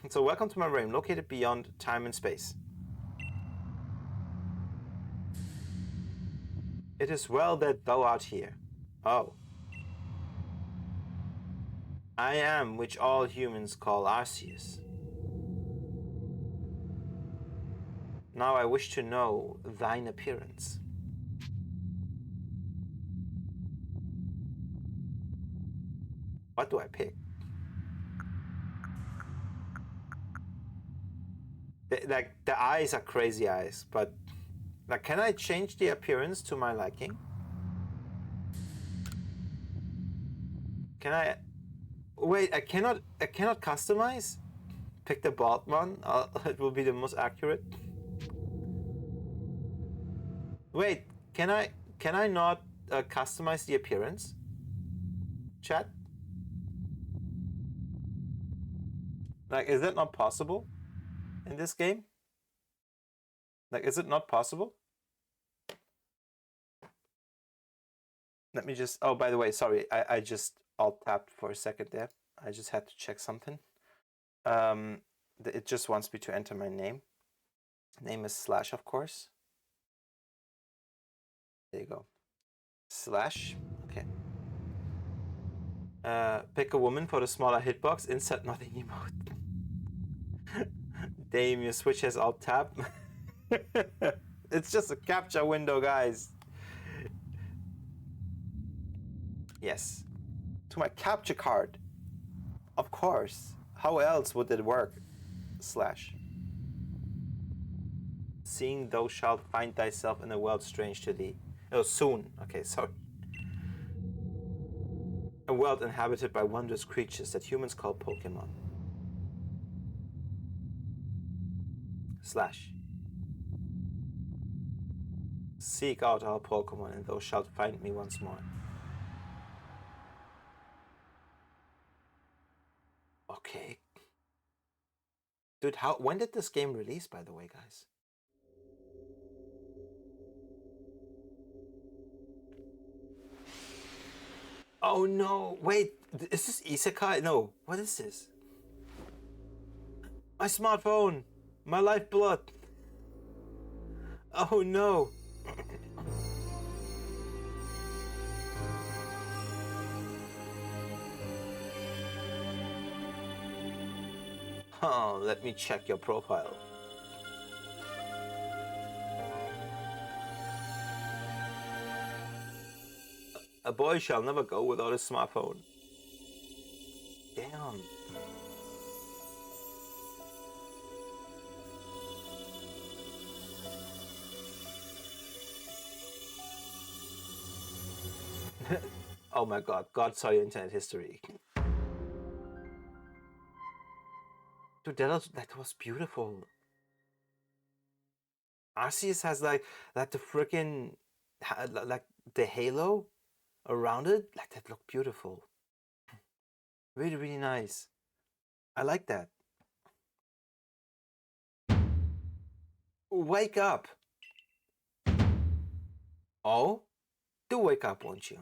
So welcome to my realm, located beyond time and space. It is well that thou art here. Oh. I am which all humans call Arceus. Now I wish to know thine appearance. What do I pick? The eyes are crazy eyes, but like, can I change the appearance to my liking? Can I? Wait, I cannot customize. Pick the bald one. It will be the most accurate. Wait, can I not customize the appearance? Chat. Like, is that not possible in this game? Like, is it not possible? Let me just. Oh, by the way, sorry, I just alt tapped for a second there. I just had to check something. It just wants me to enter my name. Name is Slash, of course. There you go. Slash. Okay. Pick a woman for the smaller hitbox. Insert nothing emote. Damn, your Switch has alt tab. It's just a capture window, guys. Yes. To my capture card. Of course. How else would it work? Slash. Seeing thou shalt find thyself in a world strange to thee. Oh, soon. Okay, sorry. A world inhabited by wondrous creatures that humans call Pokemon. Slash. Seek out our Pokemon and thou shalt find me once more. Okay. Dude, when did this game release, by the way, guys? Oh no, wait, is this Isekai? No, what is this? My smartphone! My lifeblood! Oh no! Oh, let me check your profile. A boy shall never go without a smartphone. Damn. Oh my god, God saw your internet history. Dude, that was beautiful. Arceus has like the freaking like the halo around it, like that looked beautiful. Really, really nice. I like that. Wake up. Oh, do wake up, won't you?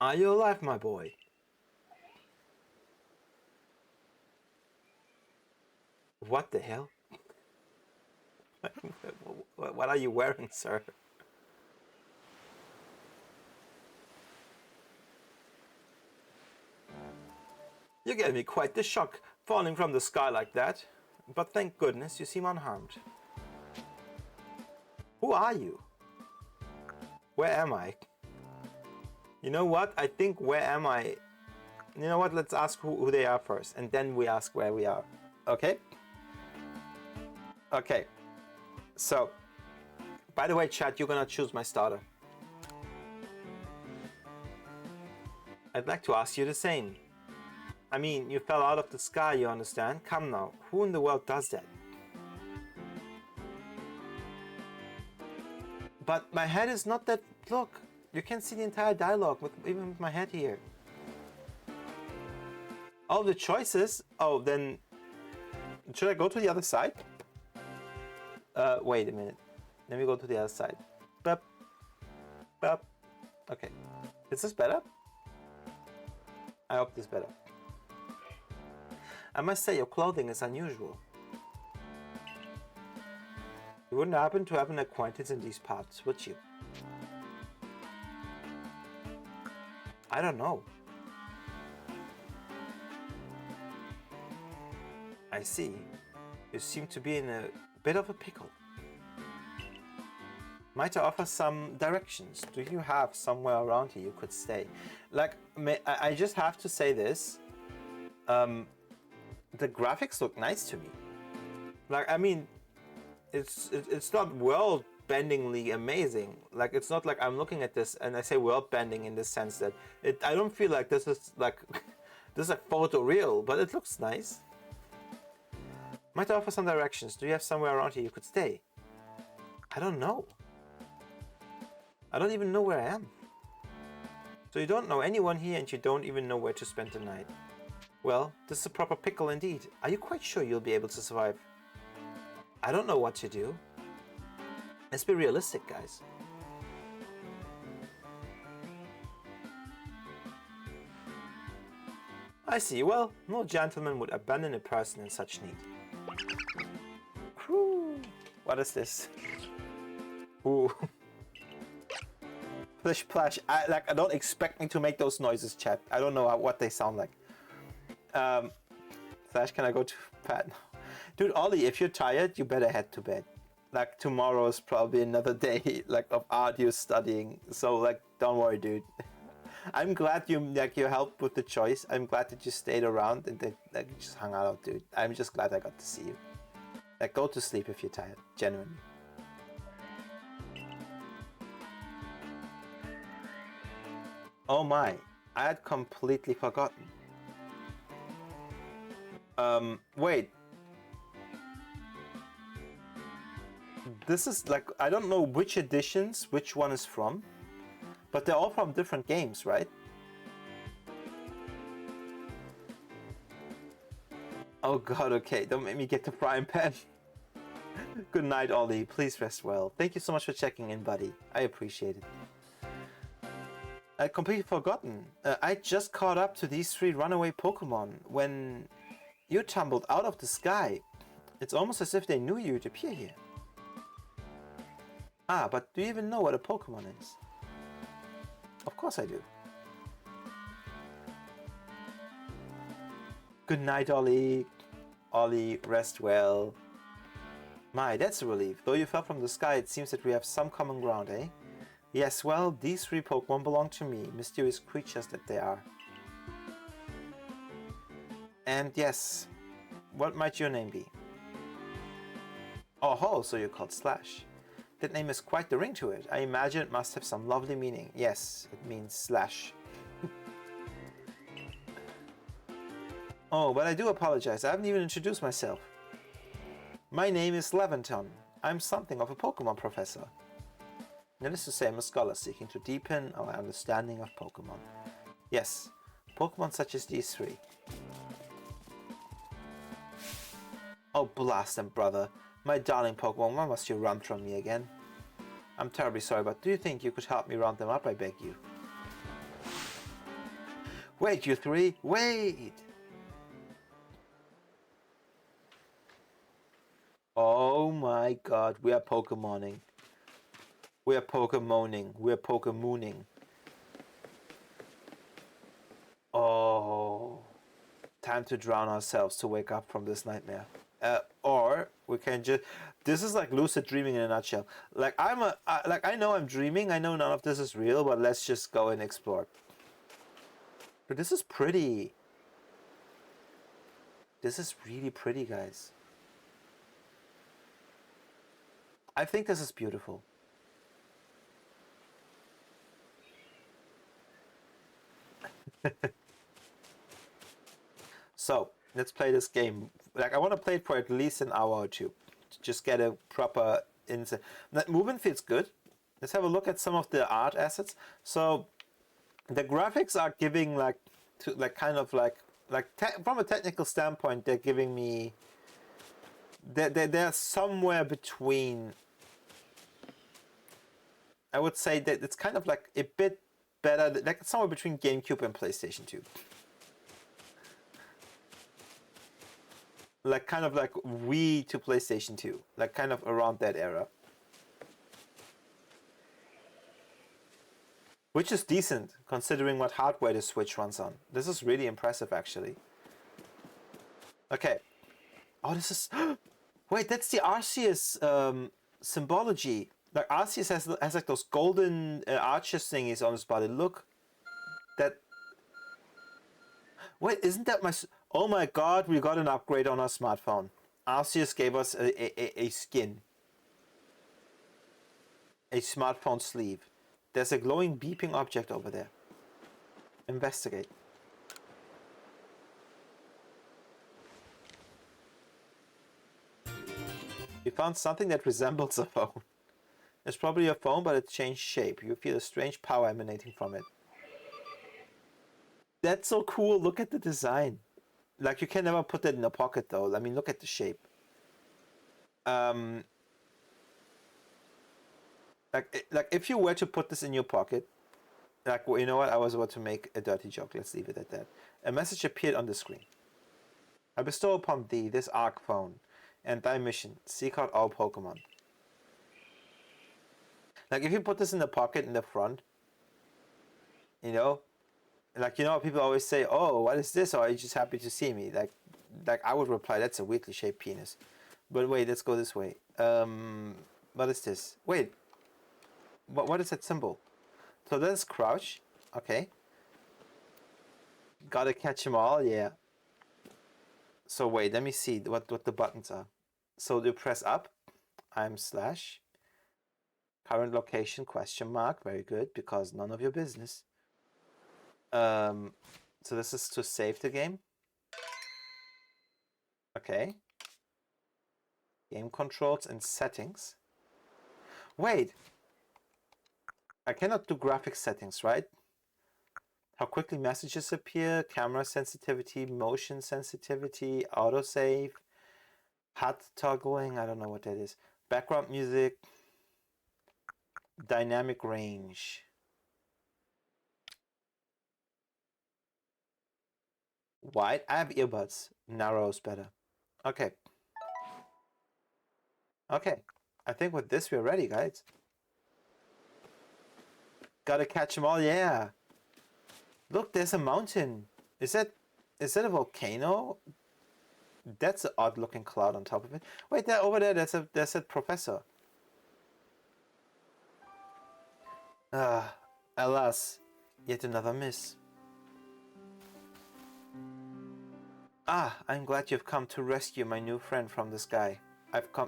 Are you alive, my boy? What the hell? What are you wearing, sir? You gave me quite the shock falling from the sky like that. But thank goodness you seem unharmed. Who are you? Where am I? You know what? I think where am I? You know what? Let's ask who they are first, and then we ask where we are. Okay? Okay. So, by the way, chat, you're gonna choose my starter. I'd like to ask you the same. I mean, you fell out of the sky, you understand? Come now, who in the world does that? But my head is not that... Look, you can see the entire dialogue, even with my head here. Oh, the choices? Oh, then... Should I go to the other side? Wait a minute. Let me go to the other side. Bup. Bup. Okay. Is this better? I hope this is better. I must say, your clothing is unusual. You wouldn't happen to have an acquaintance in these parts, would you? I don't know. I see. You seem to be in a bit of a pickle. Might I offer some directions? Do you have somewhere around here you could stay? Like, I just have to say this. The graphics look nice to me. Like, I mean, it's not world-bendingly amazing. Like, it's not like I'm looking at this and I say world-bending in the sense that I don't feel like this is like this is like photoreal, but it looks nice. Might I offer some directions? Do you have somewhere around here you could stay? I don't know. I don't even know where I am. So you don't know anyone here and you don't even know where to spend the night. Well, this is a proper pickle indeed. Are you quite sure you'll be able to survive? I don't know what to do. Let's be realistic, guys. I see. Well, no gentleman would abandon a person in such need. Whew. What is this? Ooh. Plish plash. I don't expect me to make those noises, chat. I don't know what they sound like. Flash, can I go to bed? Dude, Ollie, if you're tired, you better head to bed. Like, tomorrow is probably another day, like, of arduous studying. So, like, don't worry, dude. I'm glad you helped with the choice. I'm glad that you stayed around and that you just hung out, dude. I'm just glad I got to see you. Like, go to sleep if you're tired, genuinely. Oh my, I had completely forgotten. Wait. This is like, I don't know which editions, which one is from, but they're all from different games, right? Oh god, okay, don't make me get the frying pan. Good night, Ollie. Please rest well. Thank you so much for checking in, buddy. I appreciate it. I'd completely forgotten. I just caught up to these 3 runaway Pokemon when you tumbled out of the sky. It's almost as if they knew you'd appear here. Ah, but do you even know what a Pokemon is? Of course I do. Good night, Ollie. Ollie, rest well. My, that's a relief. Though you fell from the sky, it seems that we have some common ground, eh? Yes, well, these 3 Pokemon belong to me, mysterious creatures that they are. And yes, what might your name be? Oh ho, so you're called Slash. That name has quite the ring to it. I imagine it must have some lovely meaning. Yes, it means slash. Oh, but I do apologize. I haven't even introduced myself. My name is Leventon. I'm something of a Pokemon professor. Needless to say, I'm a scholar seeking to deepen our understanding of Pokemon. Yes, Pokemon such as these three. Oh, blast them, brother. My darling Pokemon, why must you run from me again? I'm terribly sorry, but do you think you could help me round them up, I beg you? Wait, you three, wait! Oh my god, we are Pokemoning. We are Pokemoning. We are Pokemooning. Oh. Time to drown ourselves to wake up from this nightmare. Or we can just... This is like lucid dreaming in a nutshell. Like I know I'm dreaming. I know none of this is real, but let's just go and explore. But this is pretty. This is really pretty, guys. I think this is beautiful. So, let's play this game. Like, I want to play it for at least an hour or two. To just get a proper insight. That movement feels good. Let's have a look at some of the art assets. So, the graphics are giving from a technical standpoint, they're giving me... They're somewhere between... I would say that it's kind of like a bit better, like somewhere between GameCube and PlayStation 2. Like kind of like Wii to PlayStation 2, like kind of around that era. Which is decent, considering what hardware the Switch runs on. This is really impressive, actually. Okay. Oh, this is... Wait, that's the Arceus symbology. Like, Arceus has like those golden arches thingies on his body. Look. That... Wait, isn't that my... Oh my god, we got an upgrade on our smartphone. Arceus gave us a skin. A smartphone sleeve. There's a glowing beeping object over there. Investigate. You found something that resembles a phone. It's probably a phone, but it's changed shape. You feel a strange power emanating from it. That's so cool. Look at the design. Like, you can never put that in a pocket, though. I mean, look at the shape. Like if you were to put this in your pocket, like, well, you know what? I was about to make a dirty joke. Let's leave it at that. A message appeared on the screen. I bestow upon thee this Arc phone, and thy mission: seek out all Pokemon. Like, if you put this in the pocket in the front, you know, like, you know, people always say, "Oh, what is this?" Or "Are you just happy to see me?" Like I would reply, "That's a weirdly shaped penis." But wait, let's go this way. What is this? Wait. What is that symbol? So that's crouch. Okay. Gotta catch them all, yeah. So wait, let me see what the buttons are. So you press up. I'm slash. Current location question mark. Very good, because none of your business. So this is to save the game. Okay. Game controls and settings. Wait. I cannot do graphic settings, right? How quickly messages appear, camera sensitivity, motion sensitivity, autosave, HUD toggling, I don't know what that is. Background music, dynamic range. Wide, I have earbuds. Narrow is better. Okay. Okay. I think with this we're ready, guys. Gotta catch them all, yeah. Look, there's a mountain. Is that a volcano? That's an odd looking cloud on top of it. Wait, there over there, there's a professor. Alas, yet another miss. I'm glad you've come to rescue my new friend from the sky.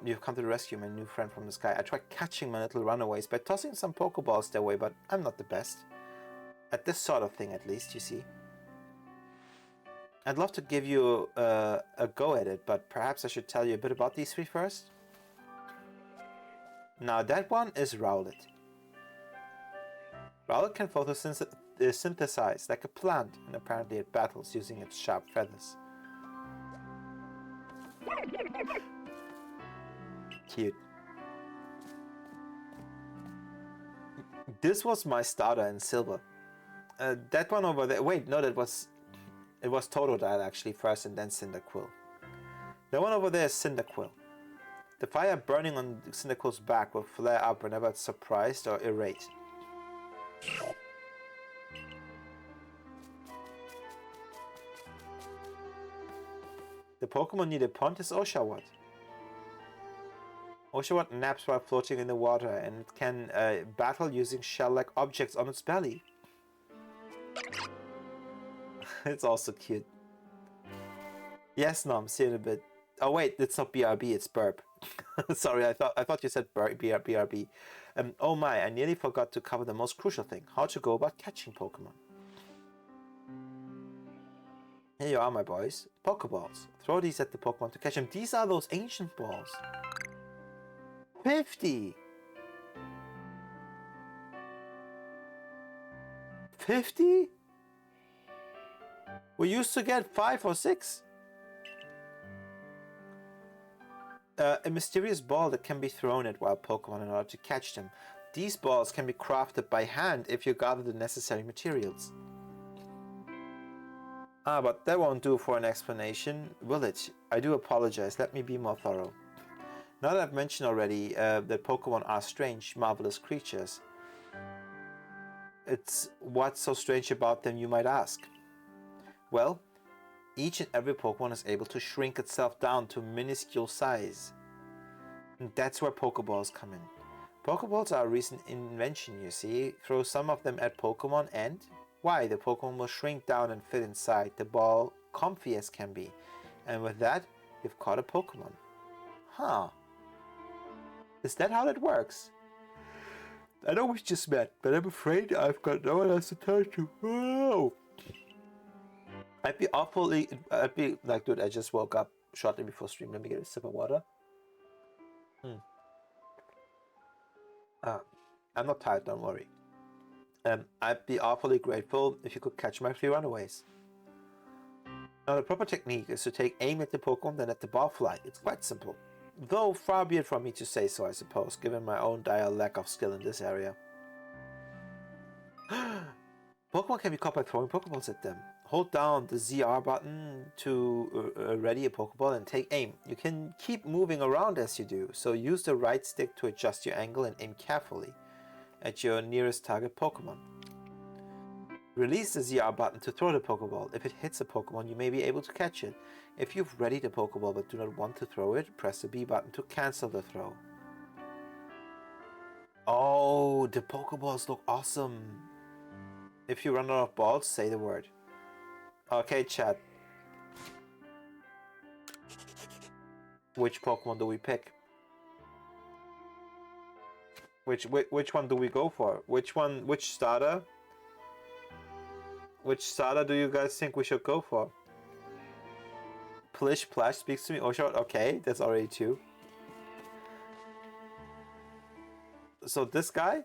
You've come to the rescue, my new friend from the sky. I tried catching my little runaways by tossing some Pokeballs their way, but I'm not the best. At this sort of thing, at least, you see. I'd love to give you a go at it, but perhaps I should tell you a bit about these three first. Now that one is Rowlet. Rowlet can photosynthesize like a plant, and apparently it battles using its sharp feathers. Cute. This was my starter in silver. That one over there. Wait, no, it was Totodile actually first, and then Cyndaquil. The one over there is Cyndaquil. The fire burning on Cyndaquil's back will flare up whenever it's surprised or irate. The Pokemon near the pond is Oshawott. Oshawott naps while floating in the water, and it can battle using shell-like objects on its belly. It's also cute. Yes, Nom, see you in a bit. Oh wait, it's not BRB, it's Burp. Sorry, I thought you said BRB. Oh my, I nearly forgot to cover the most crucial thing: how to go about catching Pokemon. Here you are, my boys. Pokeballs. Throw these at the Pokemon to catch them. These are those ancient balls. 50! 50? We used to get 5 or 6. A mysterious ball that can be thrown at wild Pokemon in order to catch them. These balls can be crafted by hand if you gather the necessary materials. Ah, but that won't do for an explanation, will it? I do apologize, let me be more thorough. Now that I've mentioned already that Pokemon are strange, marvelous creatures, it's what's so strange about them, you might ask? Well, each and every Pokemon is able to shrink itself down to minuscule size. And that's where Pokeballs come in. Pokeballs are a recent invention, you see. Throw some of them at Pokemon and why? The Pokemon will shrink down and fit inside the ball, comfy as can be. And with that, you've caught a Pokemon. Huh. Is that how that works? I know we just met, but I'm afraid I've got no one else to turn to. Oh. I'd be like, dude, I just woke up shortly before stream. Let me get a sip of water. I'm not tired, don't worry. I'd be awfully grateful if you could catch my 3 runaways. Now, the proper technique is to take aim at the Pokemon, then let the ball fly. It's quite simple. Though far be it from me to say so, I suppose, given my own dire lack of skill in this area. Pokemon can be caught by throwing Pokeballs at them. Hold down the ZR button to ready a Pokeball and take aim. You can keep moving around as you do, so use the right stick to adjust your angle and aim carefully at your nearest target Pokemon. Release the ZR button to throw the Pokeball. If it hits a Pokemon, you may be able to catch it. If you've readied a Pokeball but do not want to throw it, press the B button to cancel the throw. Oh, the Pokeballs look awesome. If you run out of balls, say the word. Okay, chat. Which Pokemon do we pick? Which one do we go for? Which starter? Which starter do you guys think we should go for? Plish Plash speaks to me. Oh, sure. Okay, that's already 2. So this guy?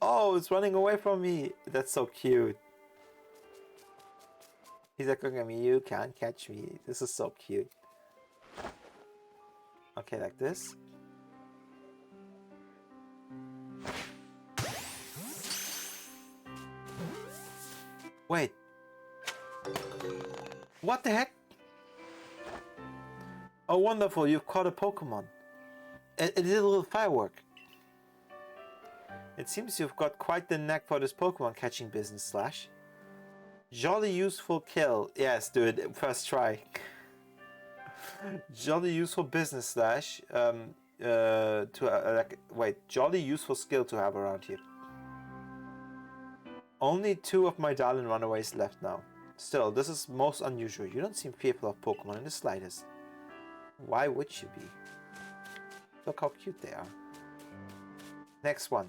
Oh, it's running away from me. That's so cute. He's like, looking at me. You can't catch me. This is so cute. Okay, like this. Wait. What the heck? Oh, wonderful. You've caught a Pokemon. It did a little firework. It seems you've got quite the knack for this Pokemon catching business, Slash. Jolly useful kill. Yes, dude, first try. Jolly useful business, Slash. Jolly useful skill to have around here. Only 2 of my darling runaways left now. Still, this is most unusual. You don't seem fearful of Pokemon in the slightest. Why would you be? Look how cute they are. Next one.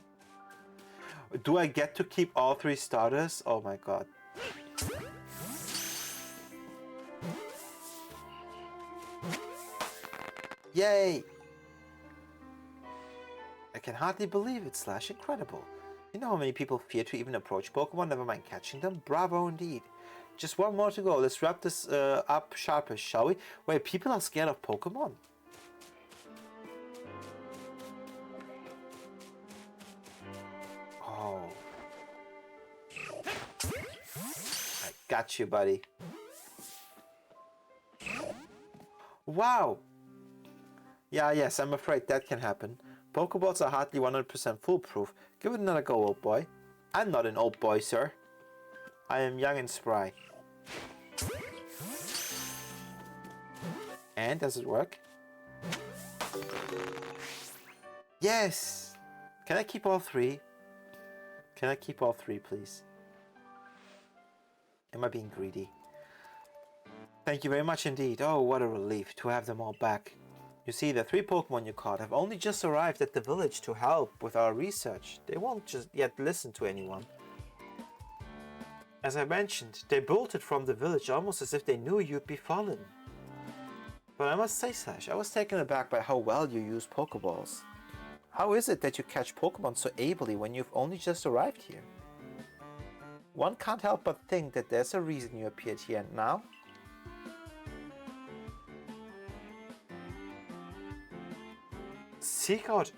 Do I get to keep all 3 starters? Oh my god. Yay! I can hardly believe it, Slash. Incredible. You know how many people fear to even approach Pokemon, never mind catching them? Bravo indeed. Just one more to go. Let's wrap this up sharpish, shall we? Wait, people are scared of Pokemon? Oh. I got you, buddy. Wow! Yeah, yes, I'm afraid that can happen. Pokeballs are hardly 100% foolproof. Give it another go, old boy. I'm not an old boy, sir. I am young and spry. And does it work? Yes! Can I keep all 3? Can I keep all 3, please? Am I being greedy? Thank you very much indeed. Oh, what a relief to have them all back. You see, the 3 Pokemon you caught have only just arrived at the village to help with our research. They won't just yet listen to anyone. As I mentioned, they bolted from the village almost as if they knew you'd be fallen. But I must say, Slash, I was taken aback by how well you use Pokeballs. How is it that you catch Pokemon so ably when you've only just arrived here? One can't help but think that there's a reason you appeared here and now. Seek out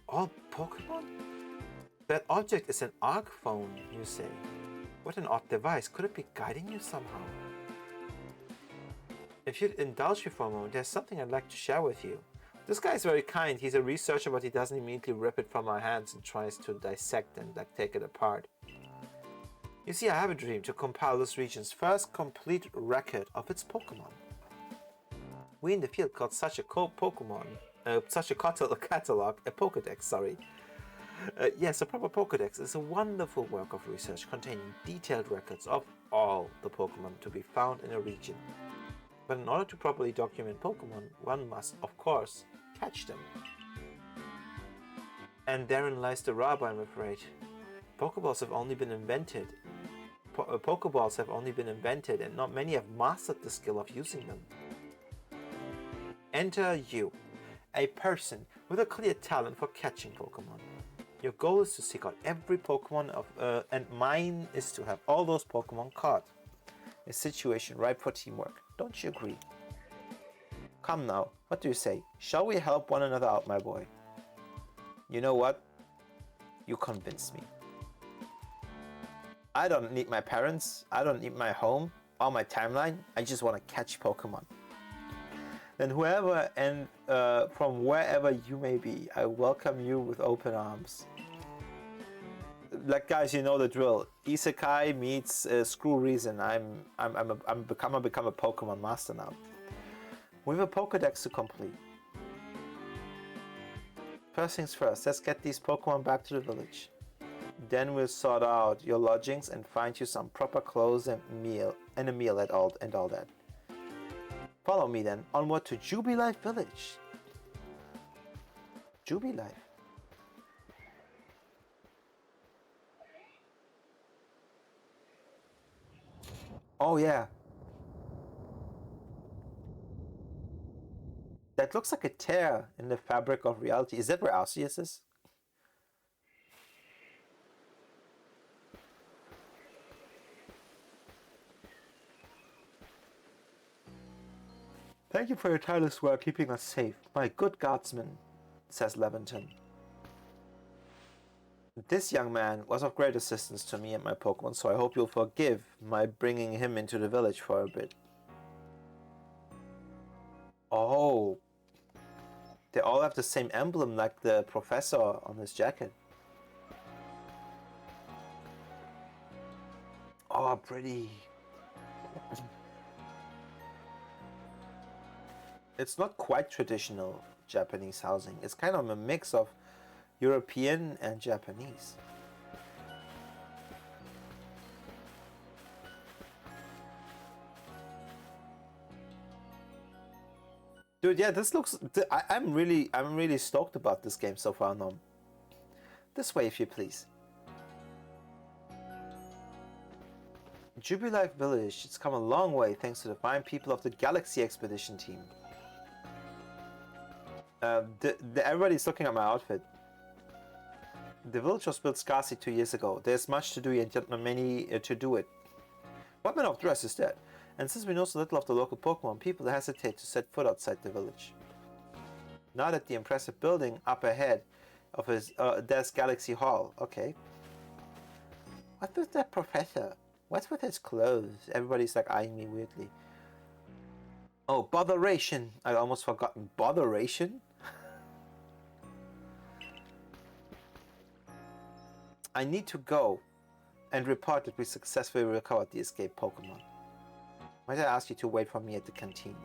all Pokemon? That object is an Arc Phone, you say. What an odd device. Could it be guiding you somehow? If you'd indulge me for a moment, there's something I'd like to share with you. This guy is very kind. He's a researcher, but he doesn't immediately rip it from our hands and tries to dissect and take it apart. You see, I have a dream to compile this region's first complete record of its Pokemon. We in the field called such a catalog, a Pokedex, sorry. Yes, a proper Pokedex is a wonderful work of research containing detailed records of all the Pokemon to be found in a region. But in order to properly document Pokemon, one must, of course, catch them. And therein lies the rub, I'm afraid. Pokeballs have only been invented. Pokeballs have only been invented, and not many have mastered the skill of using them. Enter you, a person with a clear talent for catching Pokemon. Your goal is to seek out every Pokemon and mine is to have all those Pokemon caught. A situation ripe for teamwork, don't you agree? Come now, what do you say? Shall we help one another out, my boy? You know what? You convinced me. I don't need my parents, I don't need my home or my timeline, I just want to catch Pokemon. Then whoever and from wherever you may be, I welcome you with open arms. Like guys, you know the drill. Isekai meets Screw Reason. I'm become a Pokemon master now. We have a Pokedex to complete. First things first, let's get these Pokemon back to the village. Then we'll sort out your lodgings and find you some proper clothes and a meal and all that. Follow me then, onward to Jubilife Village. Jubilife. Oh yeah. That looks like a tear in the fabric of reality. Is that where Arceus is? Thank you for your tireless work keeping us safe, my good guardsman, says Leventon. This young man was of great assistance to me and my Pokemon, so I hope you'll forgive my bringing him into the village for a bit. Oh, they all have the same emblem like the professor on his jacket. Oh, pretty. It's not quite traditional Japanese housing. It's kind of a mix of European and Japanese. Dude, yeah, this looks. I'm really stoked about this game so far, Nom. This way, if you please. Jubilife Village. It's come a long way thanks to the fine people of the Galaxy Expedition team. Everybody's looking at my outfit. The village was built scarcely 2 years ago. There's much to do and yet not many to do it. What manner of dress is that? And since we know so little of the local Pokemon, people hesitate to set foot outside the village. Now that the impressive building up ahead of his there's Galaxy Hall. Okay. What with that professor? What's with his clothes? Everybody's like eyeing me weirdly. Oh, botheration! I'd almost forgotten. Botheration? I need to go and report that we successfully recovered the escaped Pokemon. Might I ask you to wait for me at the canteen?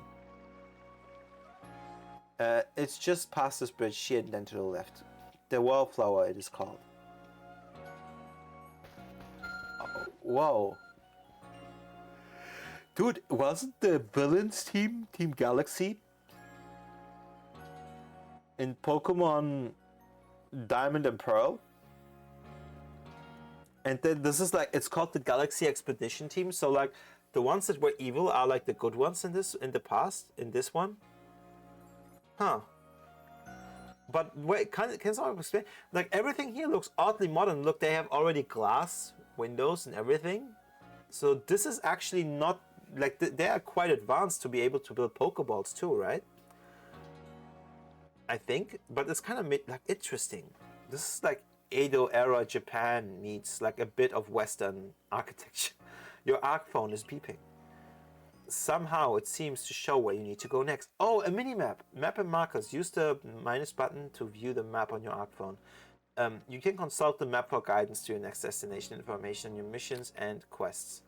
It's just past this bridge here and then to the left. The Wallflower it is called. Oh, whoa. Dude, wasn't the villains team, Team Galaxy, in Pokemon Diamond and Pearl? And then this is like, it's called the Galaxy Expedition team. So like, the ones that were evil are like the good ones in the past, in this one. Huh. But wait, can someone explain? Like, everything here looks oddly modern. Look, they have already glass windows and everything. So this is actually not, like, they are quite advanced to be able to build Pokeballs too, right? I think, but it's kind of like interesting. This is like Edo era Japan meets like a bit of Western architecture. Your ARC phone is beeping. Somehow it seems to show where you need to go next. Oh, a mini-map. Map and markers. Use the minus button to view the map on your ARC phone. You can consult the map for guidance to your next destination, information, your missions, and quests.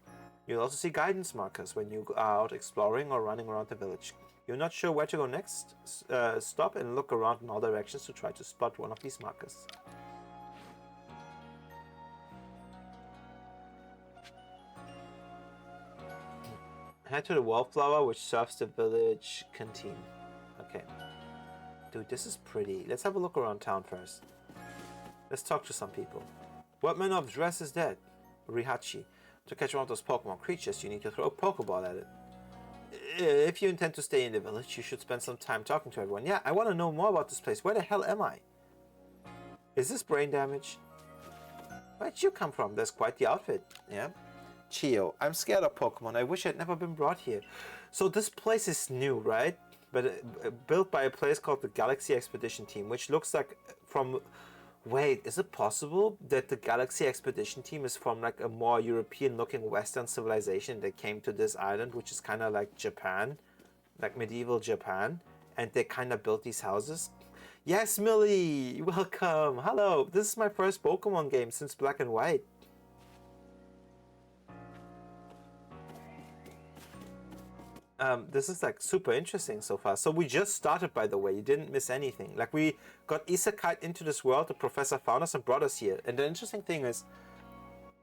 You'll also see guidance markers when you are out exploring or running around the village. You're not sure where to go next? Stop and look around in all directions to try to spot one of these markers. Head to the Wallflower, which serves the village canteen. Okay. Dude, this is pretty. Let's have a look around town first. Let's talk to some people. What manner of dress is that? Rihachi. To catch one of those Pokemon creatures, you need to throw a Pokeball at it. If you intend to stay in the village, you should spend some time talking to everyone. Yeah, I want to know more about this place. Where the hell am I? Is this brain damage? Where'd you come from? That's quite the outfit. Yeah. Chio, I'm scared of Pokemon. I wish I'd never been brought here. So this place is new, right? But built by a place called the Galaxy Expedition Team, which looks like from... Wait, is it possible that the Galaxy Expedition Team is from like a more European-looking Western civilization that came to this island, which is kind of like Japan, like medieval Japan, and they kind of built these houses? Yes, Millie! Welcome! Hello! This is my first Pokemon game since Black and White. This is like super interesting so far. So we just started, by the way. You didn't miss anything. Like, we got isekai into this world. The professor found us and brought us here. And the interesting thing is,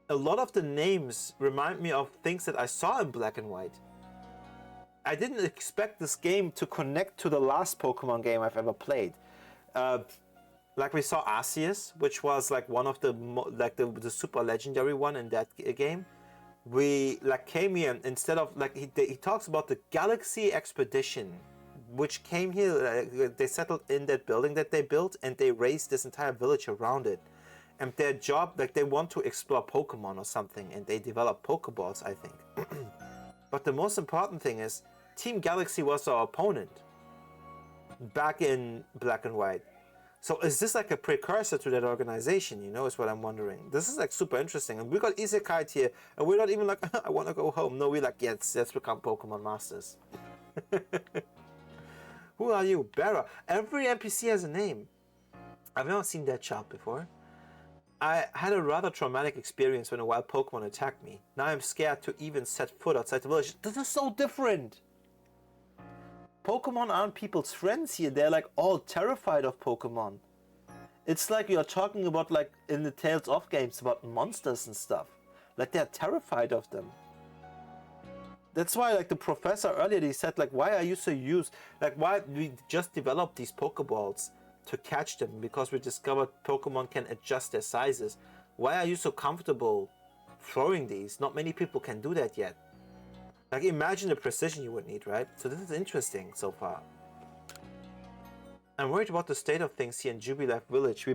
a lot of the names remind me of things that I saw in Black and White. I didn't expect this game to connect to the last Pokemon game I've ever played. Like, we saw Arceus, which was like one of the the super legendary one in that game. We like came here, and instead of like he talks about the Galaxy Expedition, which came here. They settled in that building that they built, and they raised this entire village around it. And their job, like, they want to explore Pokemon or something, and they develop Pokeballs, I think. But the most important thing is, Team Galaxy was our opponent back in Black and White. So is this like a precursor to that organization, you know, is what I'm wondering. This is like super interesting. And we got isekai here, and we're not even like, I want to go home. No, we're like, yes, let's become Pokemon Masters. Who are you? Barra. Every NPC has a name. I've never seen that child before. I had a rather traumatic experience when a wild Pokemon attacked me. Now I'm scared to even set foot outside the village. This is so different. Pokemon aren't people's friends here. They're like all terrified of Pokemon. It's like you're talking about, like in the Tales of games, about monsters and stuff. Like they're terrified of them. That's why, like the professor earlier, he said, like, why are you so used? Like, why we just developed these Pokeballs to catch them? Because we discovered Pokemon can adjust their sizes. Why are you so comfortable throwing these? Not many people can do that yet. Like, imagine the precision you would need, right? So this is interesting so far. I'm worried about the state of things here in Jubilife Village.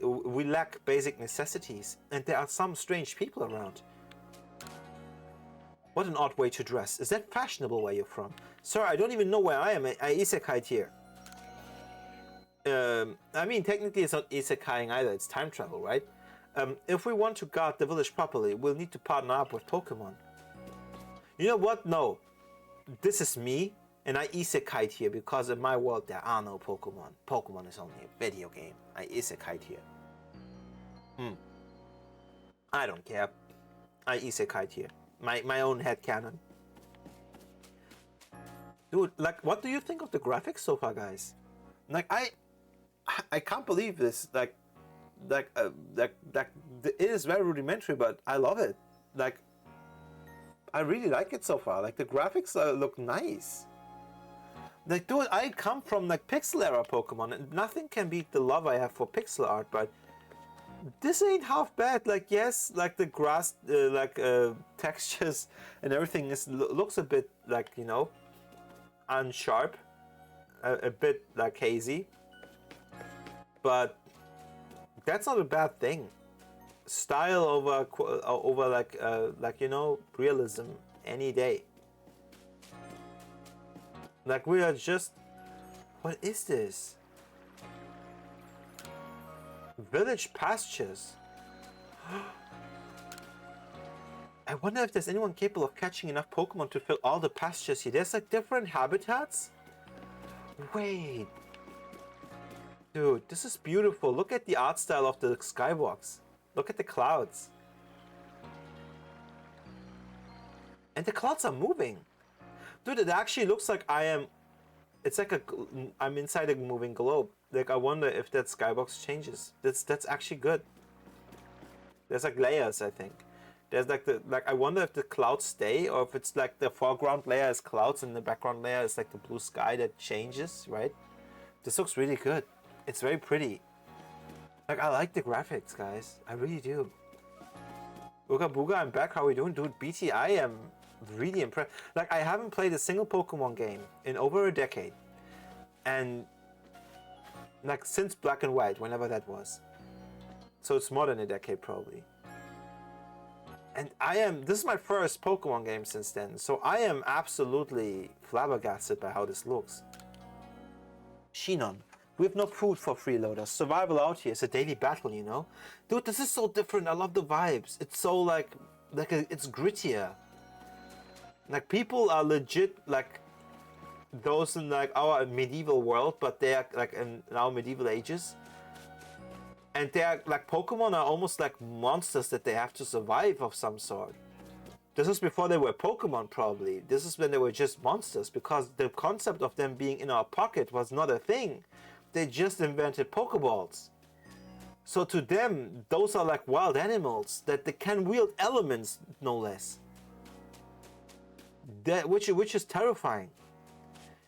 We lack basic necessities, and there are some strange people around. What an odd way to dress. Is that fashionable where you're from? Sir, I don't even know where I am. I isekai'd here. I mean, technically it's not isekai'ing either. It's time travel, right? If we want to guard the village properly, we'll need to partner up with Pokemon. You know what? No. This is me, and I isekai'd here because in my world there are no Pokemon. Pokemon is only a video game. I isekai'd here. I don't care. I isekai'd here. My own headcanon. Dude, like, what do you think of the graphics so far, guys? Like, I can't believe this. Like, it is very rudimentary, but I love it. Like, I really like it so far. Like, the graphics look nice. Like, dude, I come from like pixel era Pokemon, and nothing can beat the love I have for pixel art, but this ain't half bad. Like, yes, like the grass, textures and everything looks a bit like, you know, unsharp, a bit like hazy, but that's not a bad thing. Style over like you know, realism any day. Like, we are just, what is this? Village pastures. I wonder if there's anyone capable of catching enough Pokemon to fill all the pastures here. There's like different habitats? Wait. Dude, this is beautiful. Look at the art style of the skybox. Look at the clouds. And the clouds are moving. Dude, it actually looks like it's like I'm inside a moving globe. Like, I wonder if that skybox changes. That's actually good. There's like layers, I think. There's like I wonder if the clouds stay, or if it's like the foreground layer is clouds and the background layer is like the blue sky that changes, right? This looks really good. It's very pretty. Like, I like the graphics, guys. I really do. Ooga Booga, I'm back. How are we doing? Dude, BT, I am really impressed. Like, I haven't played a single Pokemon game in over a decade. And like since Black and White, whenever that was. So it's more than a decade probably. And this is my first Pokemon game since then, so I am absolutely flabbergasted by how this looks. Shinon, we have no food for freeloaders. Survival out here is a daily battle, you know? Dude, this is so different. I love the vibes. It's so it's grittier. Like, people are legit like those in like our medieval world, but they are like in our medieval ages. And they are like, Pokemon are almost like monsters that they have to survive of some sort. This is before they were Pokemon, probably. This is when they were just monsters, because the concept of them being in our pocket was not a thing. They just invented Pokeballs. So to them, those are like wild animals that they can wield elements, no less. Which is terrifying.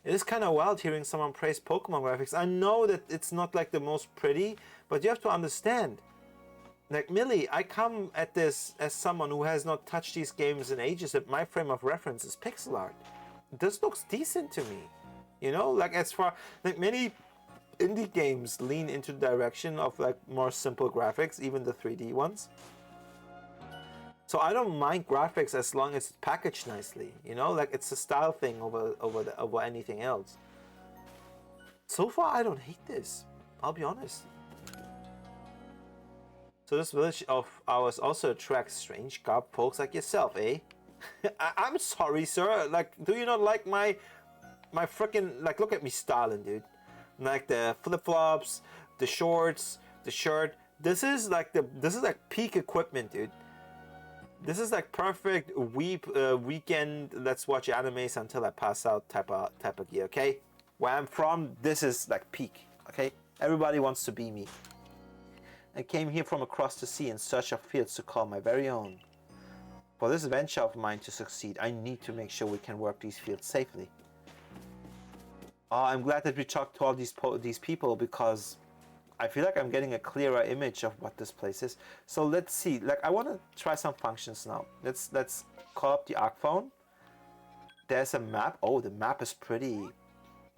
It is kind of wild hearing someone praise Pokemon graphics. I know that it's not like the most pretty, but you have to understand. Like, Millie, I come at this as someone who has not touched these games in ages, and my frame of reference is pixel art. This looks decent to me. You know, like, as far like many indie games lean into the direction of like more simple graphics, even the 3D ones. So I don't mind graphics as long as it's packaged nicely, you know, like it's a style thing over anything else. So far, I don't hate this. I'll be honest. So this village of ours also attracts strange garb folks like yourself, eh? I'm sorry, sir. Like, do you not like my freaking, like, look at me styling, dude. Like the flip flops, the shorts, the shirt. This is like peak equipment, dude. This is like perfect weekend. Let's watch animes until I pass out type of gear. Okay, where I'm from, this is like peak. Okay, everybody wants to be me. I came here from across the sea in search of fields to call my very own. For this venture of mine to succeed, I need to make sure we can work these fields safely. Oh, I'm glad that we talked to all these people, because I feel like I'm getting a clearer image of what this place is. So let's see. Like, I want to try some functions now. Let's call up the Arc phone. There's a map. Oh, the map is pretty.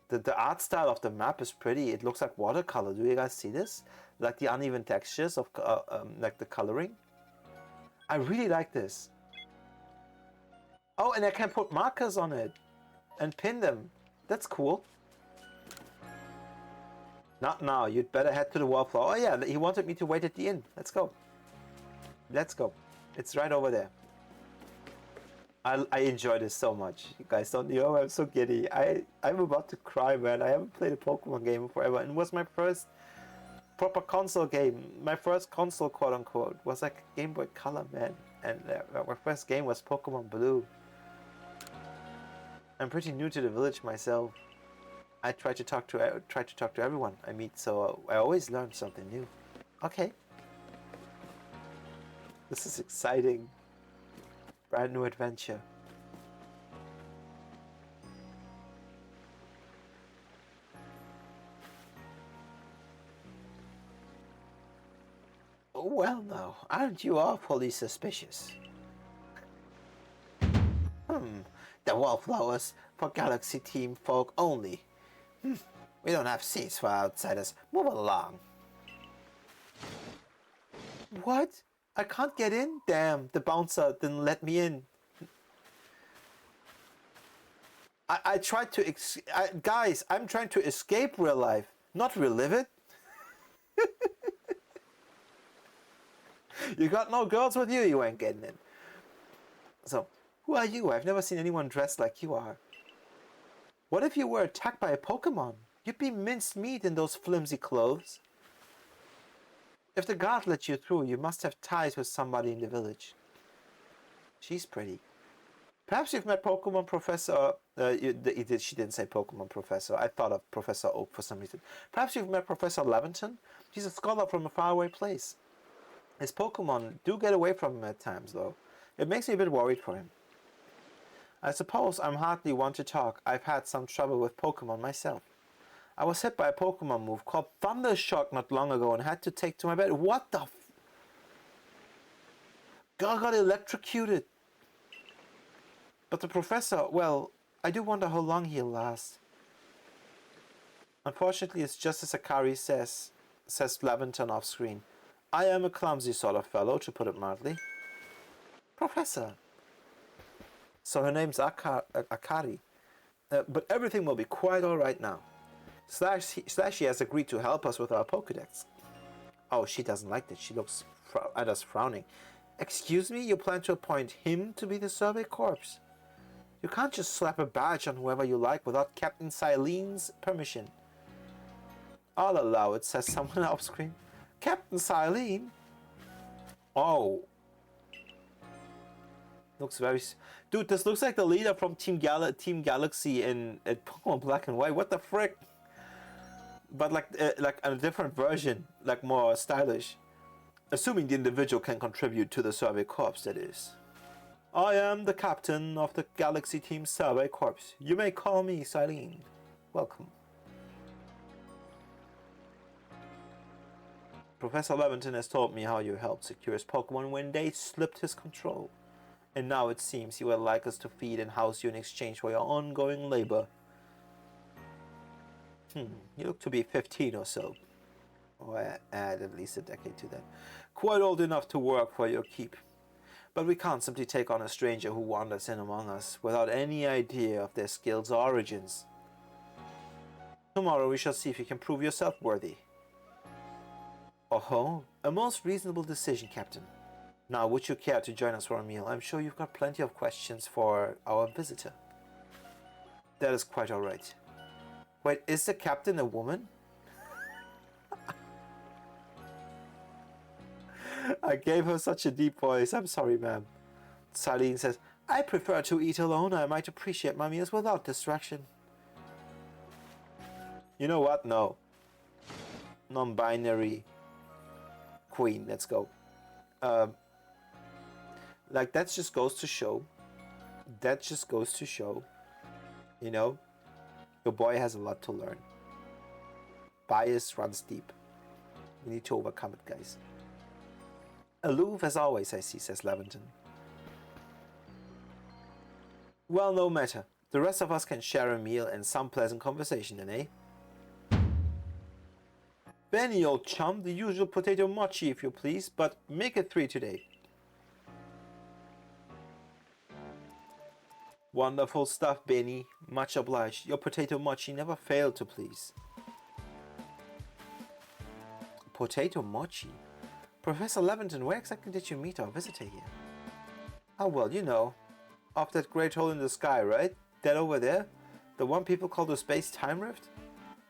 The art style of the map is pretty. It looks like watercolor. Do you guys see this? Like the uneven textures of like the coloring. I really like this. Oh, and I can put markers on it and pin them. That's cool. Not now. You'd better head to the wallflower. Oh yeah, he wanted me to wait at the inn. Let's go. Let's go. It's right over there. I enjoy this so much. You guys don't know. I'm so giddy. I'm about to cry, man. I haven't played a Pokemon game forever, and it was my first proper console game. My first console, quote unquote, was like Game Boy Color, man. And my first game was Pokemon Blue. I'm pretty new to the village myself. I try to talk to everyone I meet, so I always learn something new. Okay. This is exciting. Brand new adventure. Well now, aren't you awfully suspicious? The wallflowers for Galaxy Team folk only. We don't have seats for outsiders. Move along. What? I can't get in? Damn, the bouncer didn't let me in. I tried to... guys, I'm trying to escape real life, not relive it. You got no girls with you, you ain't getting in. So, who are you? I've never seen anyone dressed like you are. What if you were attacked by a Pokemon? You'd be minced meat in those flimsy clothes. If the guard let you through, you must have ties with somebody in the village. She's pretty. Perhaps you've met Pokemon Professor... she didn't say Pokemon Professor. I thought of Professor Oak for some reason. Perhaps you've met Professor Leventon. He's a scholar from a faraway place. His Pokemon do get away from him at times, though. It makes me a bit worried for him. I suppose I'm hardly one to talk. I've had some trouble with Pokemon myself. I was hit by a Pokemon move called Thundershock not long ago and had to take to my bed. What the Girl got electrocuted. But the professor, well, I do wonder how long he'll last. Unfortunately, it's just as Akari says Leventon off screen. I am a clumsy sort of fellow, to put it mildly. Professor. So her name's Akari. But everything will be quite alright now. Slashy has agreed to help us with our Pokedex. Oh, she doesn't like that. She looks at us frowning. Excuse me? You plan to appoint him to be the Survey Corps? You can't just slap a badge on whoever you like without Captain Silene's permission. I'll allow it, says someone off screen. Captain Silene? Oh. Looks very... Dude, this looks like the leader from Team Galaxy in Pokemon Black and White. What the frick? But like a different version, like more stylish. Assuming the individual can contribute to the Survey Corps, that is. I am the captain of the Galaxy Team Survey Corps. You may call me Silene. Welcome. Professor Leventon has told me how you helped secure his Pokemon when they slipped his control. And now it seems he would like us to feed and house you in exchange for your ongoing labor. You look to be 15 or so. Or add at least a decade to that. Quite old enough to work for your keep. But we can't simply take on a stranger who wanders in among us without any idea of their skills or origins. Tomorrow we shall see if you can prove yourself worthy. Oh-ho, a most reasonable decision, Captain. Now, would you care to join us for a meal? I'm sure you've got plenty of questions for our visitor. That is quite alright. Wait, is the captain a woman? I gave her such a deep voice. I'm sorry, ma'am. Silene says, I prefer to eat alone. I might appreciate my meals without distraction. You know what? No. Non-binary queen. Let's go. Like, that just goes to show. That just goes to show, you know, your boy has a lot to learn. Bias runs deep. We need to overcome it, guys. Aloof as always, I see, says Leventon. Well, no matter. The rest of us can share a meal and some pleasant conversation then, eh? Benny, old chum, the usual potato mochi if you please, but make it 3 today. Wonderful stuff, Benny. Much obliged. Your potato mochi never failed to please. Potato mochi? Professor Leventon, where exactly did you meet our visitor here? Oh, well, you know. Off that great hole in the sky, right? That over there? The one people call the space-time rift?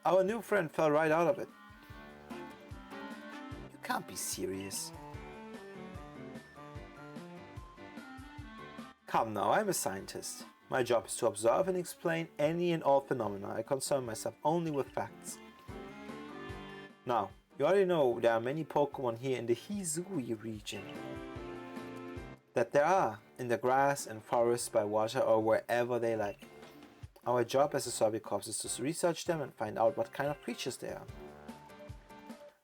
Our new friend fell right out of it. You can't be serious. Come now, I'm a scientist. My job is to observe and explain any and all phenomena. I concern myself only with facts. Now, you already know there are many Pokemon here in the Hisui region. That there are in the grass and forests by water or wherever they like. Our job as a survey corps is to research them and find out what kind of creatures they are.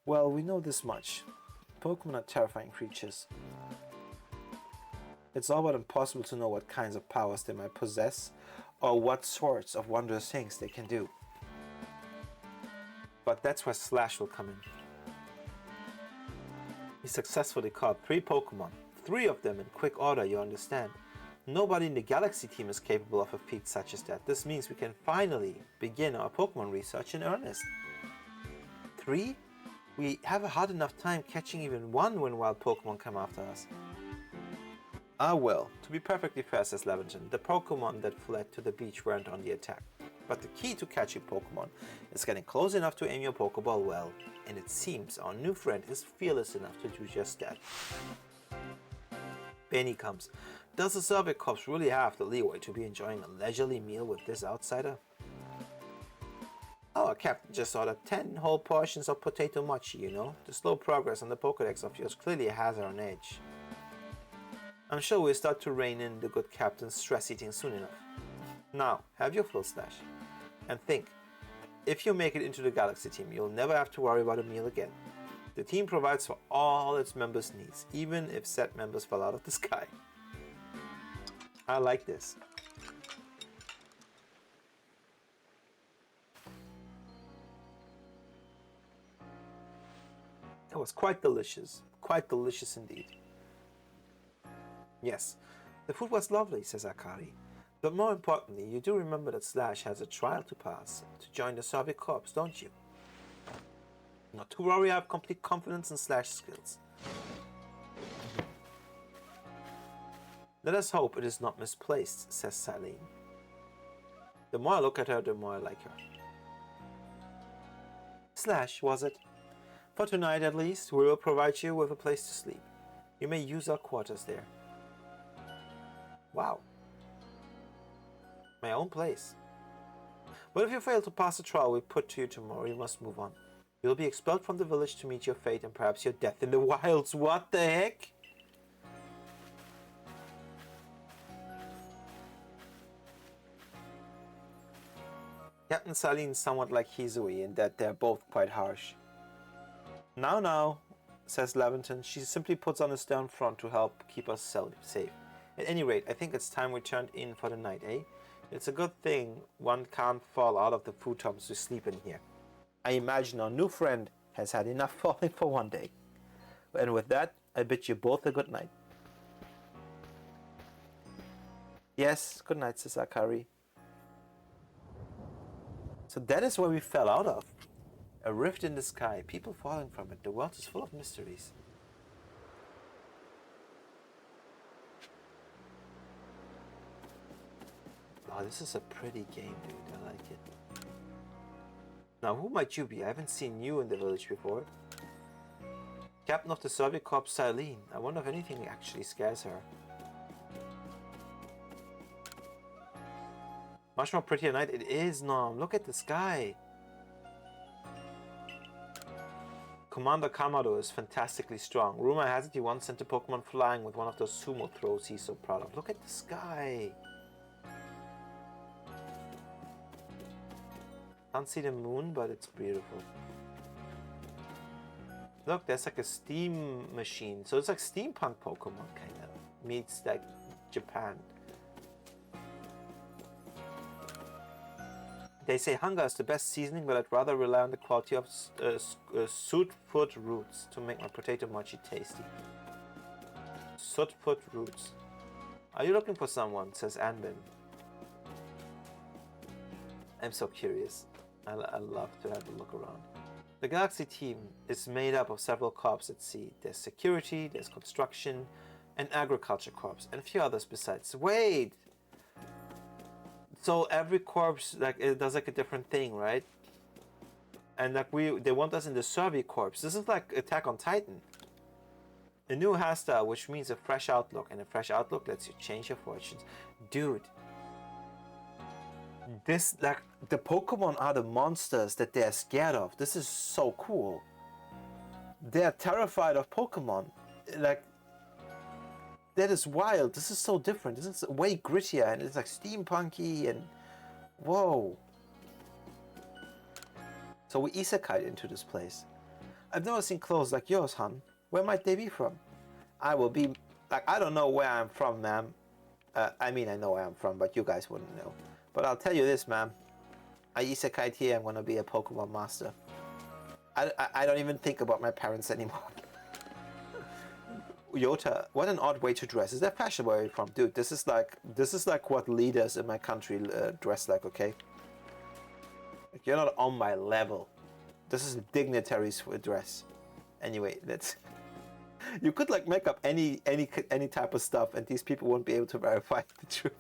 Well, we know this much. Pokemon are terrifying creatures. It's all but impossible to know what kinds of powers they might possess or what sorts of wondrous things they can do. But that's where Slash will come in. He successfully caught 3 Pokemon. 3 of them in quick order, you understand. Nobody in the Galaxy team is capable of a feat such as that. This means we can finally begin our Pokemon research in earnest. 3? We have a hard enough time catching even 1 when wild Pokemon come after us. Ah well, to be perfectly fair, says Leventon, the Pokemon that fled to the beach weren't on the attack. But the key to catching Pokemon is getting close enough to aim your Pokeball well, and it seems our new friend is fearless enough to do just that. Benny comes. Does the Survey Corps really have the leeway to be enjoying a leisurely meal with this outsider? Our captain just ordered 10 whole portions of potato mochi, you know. The slow progress on the Pokedex of yours clearly has her on edge. I'm sure we'll start to rein in the good captain's stress eating soon enough. Now, have your full stash. And think, if you make it into the Galaxy team, you'll never have to worry about a meal again. The team provides for all its members' needs, even if said members fall out of the sky. I like this. It was quite delicious indeed. Yes, the food was lovely, says Akari. But more importantly, you do remember that Slash has a trial to pass to join the Survey Corps, don't you? Not to worry, I have complete confidence in Slash's skills. Let us hope it is not misplaced, says Saline. The more I look at her, the more I like her. Slash, was it? For tonight at least, we will provide you with a place to sleep. You may use our quarters there. Wow. My own place. But if you fail to pass the trial we put to you tomorrow, you must move on. You'll be expelled from the village to meet your fate and perhaps your death in the wilds. What the heck? Captain Saline is somewhat like Hisui in that they're both quite harsh. Now, says Leventon, she simply puts on a stern front to help keep us safe. At any rate, I think it's time we turned in for the night, eh? It's a good thing one can't fall out of the futons to sleep in here. I imagine our new friend has had enough falling for one day. And with that, I bid you both a good night. Yes, good night, says Akari. So that is where we fell out of. A rift in the sky, people falling from it. The world is full of mysteries. Oh, this is a pretty game, dude. I like it. Now, who might you be? I haven't seen you in the village before. Captain of the Survey Corps, Saline. I wonder if anything actually scares her. Much more pretty at night. It is, Nom. Look at the sky. Commander Kamado is fantastically strong. Rumor has it he once sent a Pokemon flying with one of those sumo throws he's so proud of. Look at the sky. Can't see the moon, but it's beautiful. Look, there's like a steam machine. So it's like steampunk Pokemon, kind of. Meets like Japan. They say hunger is the best seasoning, but I'd rather rely on the quality of Sudford roots to make my potato mochi tasty. Sudford roots. Are you looking for someone? Says Anbin. I'm so curious. I love to have a look around. The Galaxy team is made up of several corps at sea. There's security, there's construction, and agriculture corps, and a few others besides. Wait! So every corps like it does like a different thing, right? And like they want us in the survey corps. This is like Attack on Titan. A new hairstyle, which means a fresh outlook, and a fresh outlook lets you change your fortunes. Dude, this like the Pokemon are the monsters that they're scared of. This is so cool. They're terrified of Pokemon. Like that is wild. This is so different. This is way grittier and it's like steampunky and whoa. So we isekai into this place. I've never seen clothes like yours, hon. Where might they be from? I will be like, I don't know where I'm from, ma'am. I mean, I know where I'm from, but you guys wouldn't know. But I'll tell you this, ma'am. I isekai'd here. I'm gonna be a Pokemon master. I don't even think about my parents anymore. Yota, what an odd way to dress. Is that fashionable where you're from? Dude, this is like what leaders in my country dress like, okay? Like, you're not on my level. This is dignitaries for dress. Anyway, let's you could like make up any type of stuff and these people won't be able to verify the truth.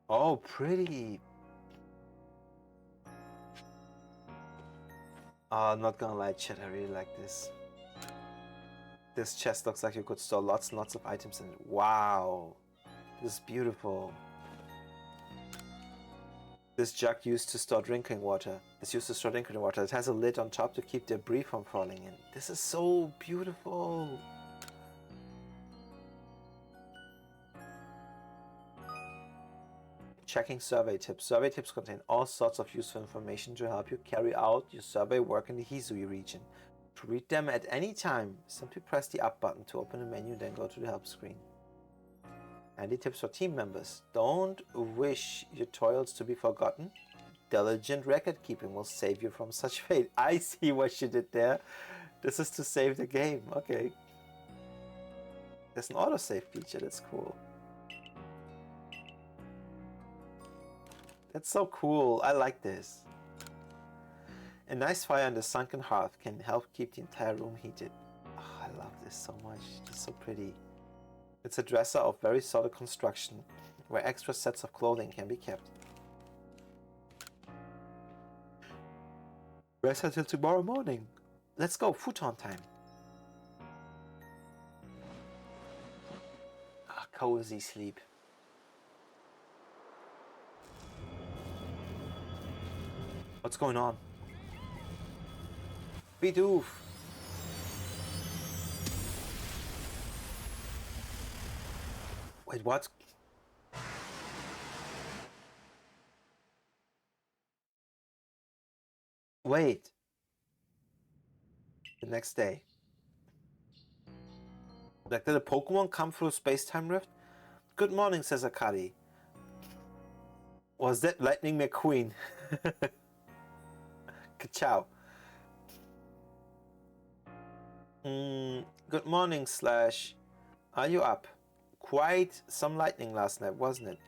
Oh, pretty. Oh, I'm not gonna lie, chat, I really like this. This chest looks like you could store lots and lots of items in it. Wow. This is beautiful. This jug used to store drinking water. It's used to store drinking water. It has a lid on top to keep debris from falling in. This is so beautiful. Checking survey tips. Survey tips contain all sorts of useful information to help you carry out your survey work in the Hisui region. To read them at any time, simply press the up button to open the menu, then go to the help screen. Handy tips for team members. Don't wish your toils to be forgotten. Diligent record keeping will save you from such fate. I see what you did there. This is to save the game. Okay. There's an autosave feature. That's cool. That's so cool. I like this. A nice fire on the sunken hearth can help keep the entire room heated. Oh, I love this so much. It's so pretty. It's a dresser of very solid construction, where extra sets of clothing can be kept. Rest until tomorrow morning. Let's go, futon time. Ah, cozy sleep. What's going on? Bidoof. Wait, what? Wait. The next day. Like, did a Pokemon come through space-time rift? Good morning, says Akari. Was that Lightning McQueen? Ka-chow. Good morning, Slash. Are you up? Quite some lightning last night, wasn't it?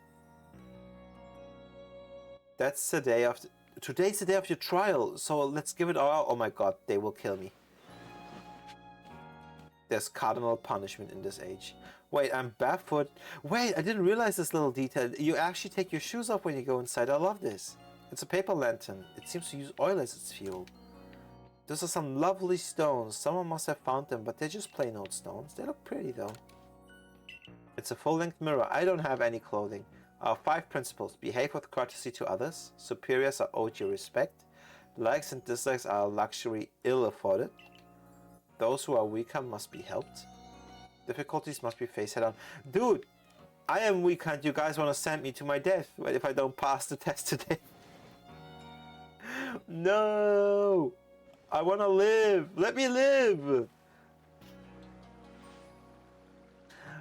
That's the day of... Today's the day of your trial, so let's give it all... Oh my god, they will kill me. There's cardinal punishment in this age. Wait, I'm barefoot. Wait, I didn't realize this little detail. You actually take your shoes off when you go inside. I love this. It's a paper lantern. It seems to use oil as its fuel. Those are some lovely stones. Someone must have found them, but they're just plain old stones. They look pretty though. It's a full-length mirror. I don't have any clothing. Our 5 principles. Behave with courtesy to others. Superiors are owed your respect. Likes and dislikes are a luxury ill afforded. Those who are weaker must be helped. Difficulties must be faced head on. Dude, I am weak and you guys want to send me to my death if I don't pass the test today. No! I want to live! Let me live!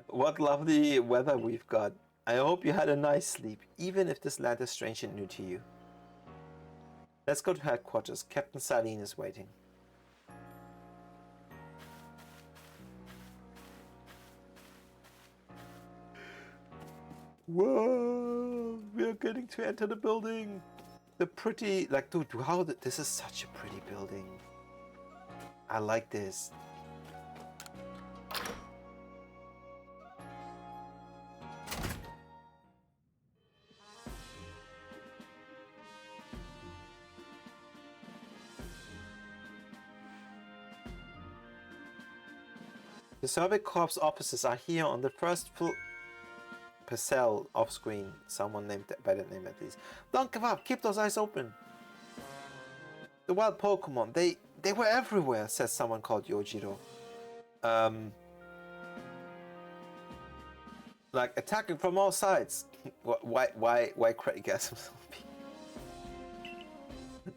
What lovely weather we've got. I hope you had a nice sleep, even if this land is strange and new to you. Let's go to headquarters. Captain Saline is waiting. Whoa! We are getting to enter the building. The pretty, like, dude, this is such a pretty building. I like this. The Survey Corps offices are here on the first floor. Purcell off screen. Someone named by that name at least. Don't give up. Keep those eyes open. The wild Pokemon. They were everywhere, says someone called Yojiro. Like attacking from all sides. Why Craig asks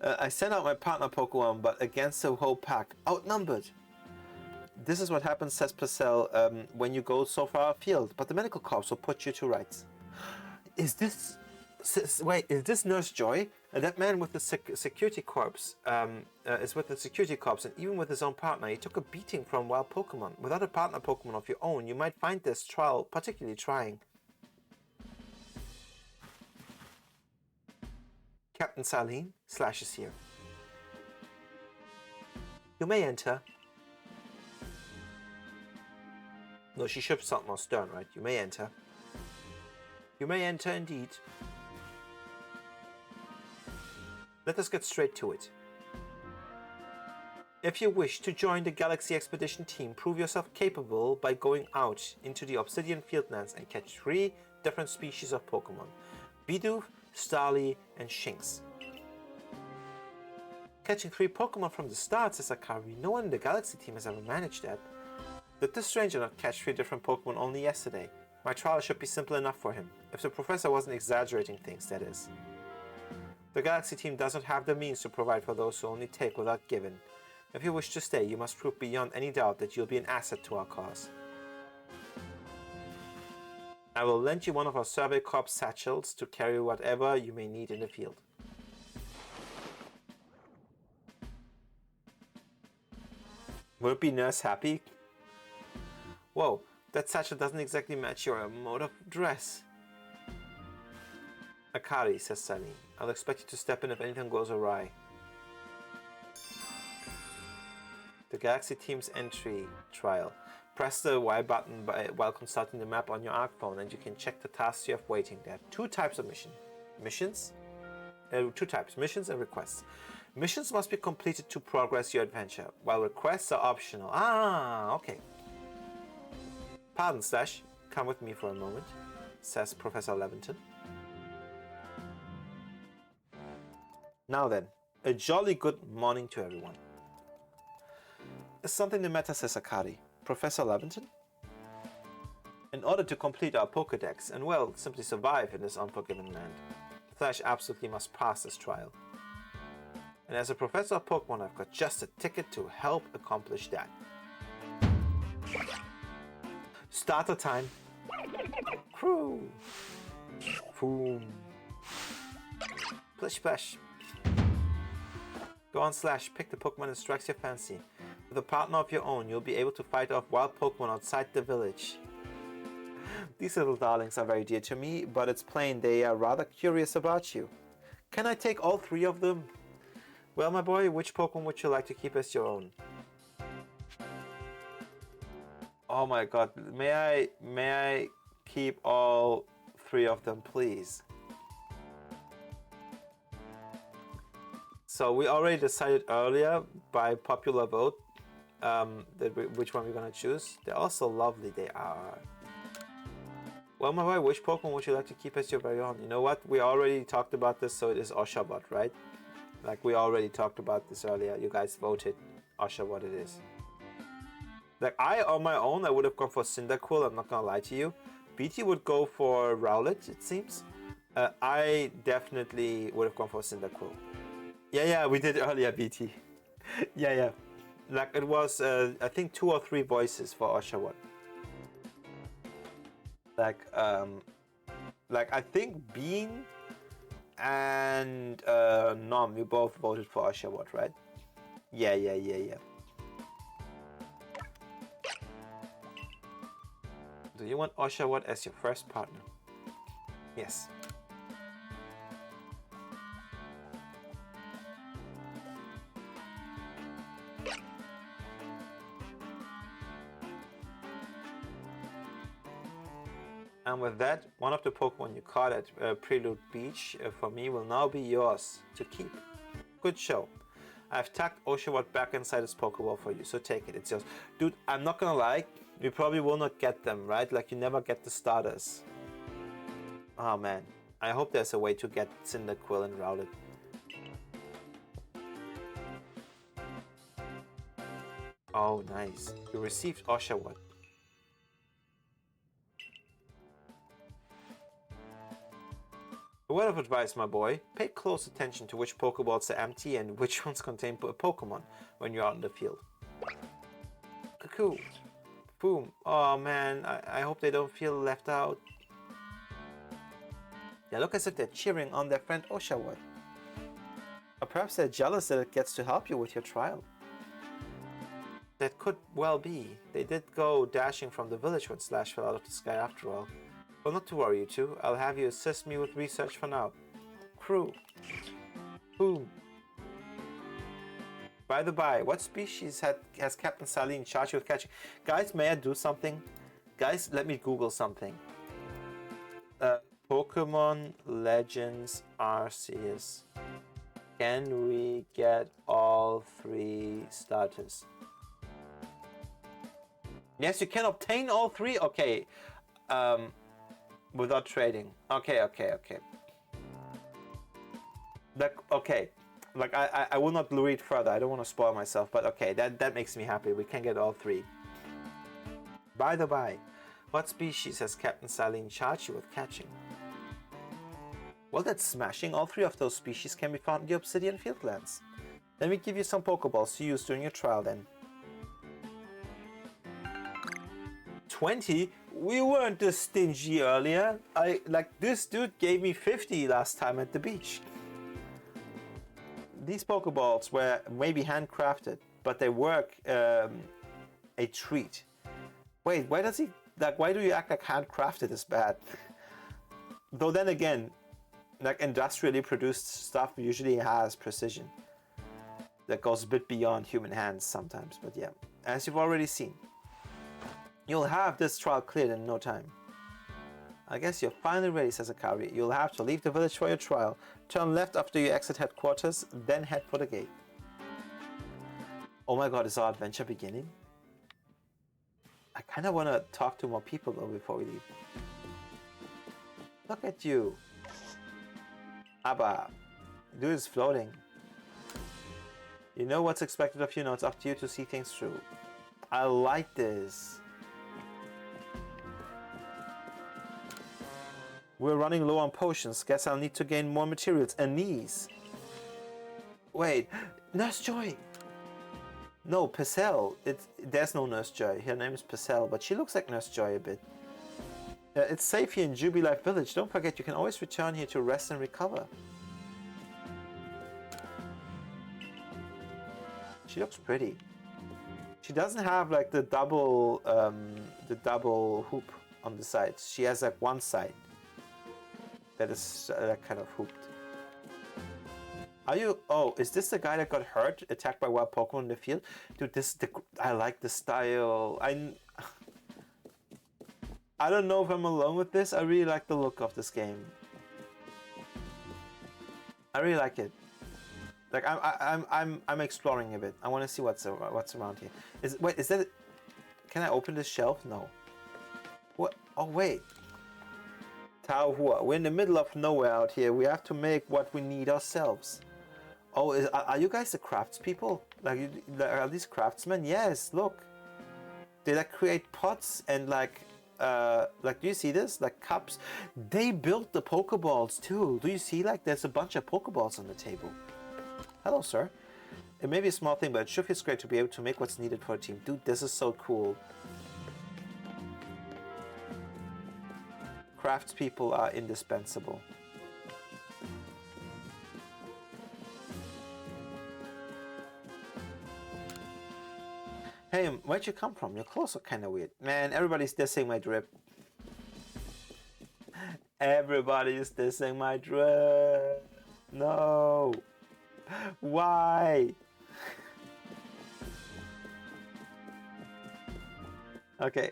I sent out my partner Pokemon, but against the whole pack, outnumbered. This is what happens, says Purcell, when you go so far afield, but the medical corps will put you to rights. Is this Nurse Joy? That man with the security corps is with the security corps, and even with his own partner, he took a beating from wild Pokemon. Without a partner Pokemon of your own, you might find this trial particularly trying. Captain Saline, Slash is here. You may enter. No, she should sound more stern, right? You may enter. You may enter indeed. Let us get straight to it. If you wish to join the Galaxy Expedition team, prove yourself capable by going out into the Obsidian Fieldlands and catch 3 different species of Pokemon. Bidoof, Starly, and Shinx. Catching 3 Pokemon from the start, says Akari. No one in the Galaxy team has ever managed that. Did this stranger not catch 3 different Pokemon only yesterday? My trial should be simple enough for him. If the professor wasn't exaggerating things, that is. The Galaxy team doesn't have the means to provide for those who only take without giving. If you wish to stay, you must prove beyond any doubt that you'll be an asset to our cause. I will lend you one of our Survey Corps satchels to carry whatever you may need in the field. Will it be Nurse happy? Whoa, that satchel doesn't exactly match your mode of dress. Akari, says Sunny. I'll expect you to step in if anything goes awry. The Galaxy team's entry trial. Press the Y button while consulting the map on your ARC phone and you can check the tasks you have waiting. There are 2 types of missions. 2 types, missions and requests. Missions must be completed to progress your adventure, while requests are optional. Ah, okay. Pardon, Slash. Come with me for a moment, says Professor Levinton. Now then, a jolly good morning to everyone. Is something the matter, says Akari? Professor Levinton? In order to complete our Pokédex and, well, simply survive in this unforgiving land, Slash absolutely must pass this trial. And as a professor of Pokemon, I've got just a ticket to help accomplish that. Starter time. Crew. Boom. Splish splash. Go on, Slash. Pick the Pokemon that strikes your fancy. With a partner of your own, you'll be able to fight off wild Pokemon outside the village. These little darlings are very dear to me, but it's plain they are rather curious about you. Can I take all 3 of them? Well, my boy, which Pokemon would you like to keep as your own? Oh my god, may I keep all 3 of them, please? So we already decided earlier by popular vote which one we're gonna choose. They're also lovely, they are. Well, my boy, which Pokemon would you like to keep as your very own? You know what? We already talked about this, so it is Oshawott, right? Like, we already talked about this earlier. You guys voted Oshawott it is. Like, on my own, I would have gone for Cyndaquil, I'm not gonna lie to you. BT would go for Rowlet, it seems. I definitely would have gone for Cyndaquil. Yeah, we did earlier, BT. yeah. Like, it was, I think 2 or 3 voices for Oshawott. Like I think Bean and Nom, you both voted for Oshawott, right? Yeah. Do you want Oshawott as your first partner? Yes. And with that, one of the Pokemon you caught at Prelude Beach for me will now be yours to keep. Good show. I've tucked Oshawott back inside his Pokeball for you, so take it, it's yours. Dude, I'm not gonna lie, you probably will not get them, right? Like, you never get the starters. Oh man, I hope there's a way to get Cyndaquil and Rowlet. Oh, nice. You received Oshawott. A word of advice, my boy. Pay close attention to which Pokeballs are empty and which ones contain a Pokemon when you're out in the field. Cuckoo. Boom. Oh man, I hope they don't feel left out. They look as if they're cheering on their friend Oshawott. Or perhaps they're jealous that it gets to help you with your trial. That could well be. They did go dashing from the village when Slash fell out of the sky after all. Well, not to worry, you two. I'll have you assist me with research for now. Crew. Boom. By the by, what species has Captain Sally in charge of catching? Guys, may I do something? Guys, let me Google something. Pokemon Legends Arceus. Can we get all 3 starters? Yes, you can obtain all 3? Okay. Without trading. Okay. Like, okay. Like, I will not read further. I don't want to spoil myself, but okay, that makes me happy. We can get all 3. By the by, what species has Captain Saline charged you with catching? Well, that's smashing. All 3 of those species can be found in the Obsidian Fieldlands. Let me give you some Pokeballs to use during your trial then. 20? We weren't this stingy earlier. This dude gave me 50 last time at the beach. These Pokeballs were maybe handcrafted, but they work a treat. Wait, why does he, why do you act like handcrafted is bad? Though then again, like, industrially produced stuff usually has precision. That goes a bit beyond human hands sometimes, but yeah. As you've already seen, you'll have this trial cleared in no time. I guess you're finally ready, says Akari. You'll have to leave the village for your trial. Turn left after you exit headquarters, then head for the gate. Oh my god, is our adventure beginning? I kind of want to talk to more people though before we leave. Look at you. Abba. Dude is floating. You know what's expected of you, now it's up to you to see things through. I like this. We're running low on potions. Guess I'll need to gain more materials. Anise. Wait, Nurse Joy. No, Purcell. There's no Nurse Joy. Her name is Purcell, but she looks like Nurse Joy a bit. It's safe here in Jubilife Village. Don't forget, you can always return here to rest and recover. She looks pretty. She doesn't have like the double hoop on the sides. She has like one side that is kind of hooped. Are you? Oh, is this the guy that got hurt, attacked by wild Pokemon in the field? Dude, I like the style. I don't know if I'm alone with this. I really like the look of this game. I really like it. Like, I'm exploring a bit. I want to see what's around here. Is that? Can I open this shelf? No. What? Oh wait. Taohua. We're in the middle of nowhere out here. We have to make what we need ourselves. Oh, are you guys the craftspeople? Are these craftsmen? Yes, look. They like create pots and like do you see this? Like cups. They built the Pokeballs too. Do you see like there's a bunch of Pokeballs on the table? Hello, sir. It may be a small thing, but it sure feels great to be able to make what's needed for a team. Dude, this is so cool. Craftspeople are indispensable. Hey, where'd you come from? Your clothes are kind of weird. Man, everybody's dissing my drip. Everybody's dissing my drip. No. Why? Okay.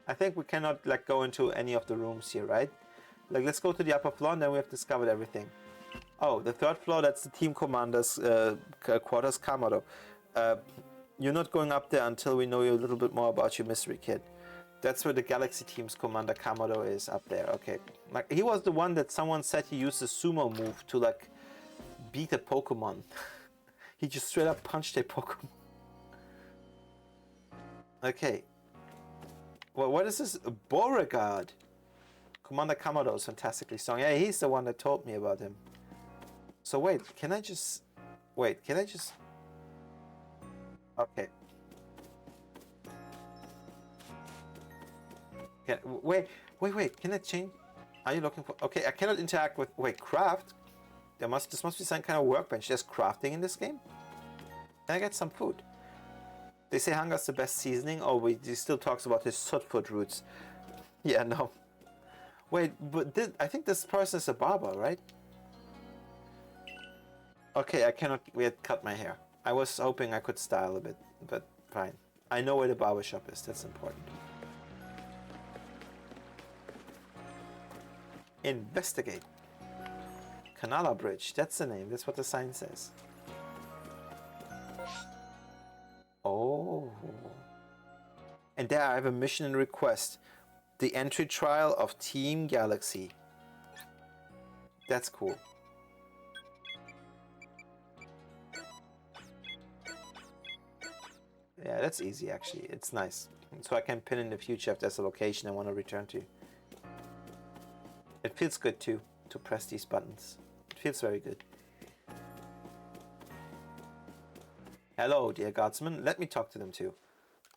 I think we cannot like go into any of the rooms here, right? Like, let's go to the upper floor and then we have discovered everything. Oh, the third floor, that's the team commander's quarters, Kamado. You're not going up there until we know a little bit more about your mystery kid. That's where the Galaxy team's commander Kamado is, up there. Okay. Like, he was the one that someone said he used a sumo move to like beat a Pokemon. He just straight up punched a Pokemon. Okay. Well, what is this? Beauregard. Commander Kamado is fantastically strong. Yeah, he's the one that told me about him. So wait, can I just... Wait, can I just... Okay. Wait, can I change? Are you looking for... Okay, I cannot interact with... Wait, craft? This must be some kind of workbench. There's crafting in this game? Can I get some food? They say hunger's the best seasoning. Oh, wait, he still talks about his sootfoot roots. Yeah, no. Wait, but I think this person is a barber, right? Okay, I cannot cut my hair. I was hoping I could style a bit, but fine. I know where the barber shop is. That's important. Investigate. Canala Bridge. That's the name. That's what the sign says. Oh. And there I have a mission and request. The entry trial of Team Galaxy. That's cool. Yeah, that's easy actually. It's nice. So I can pin in the future if there's a location I want to return to. It feels good too, to press these buttons. It feels very good. Hello, dear guardsmen. Let me talk to them too.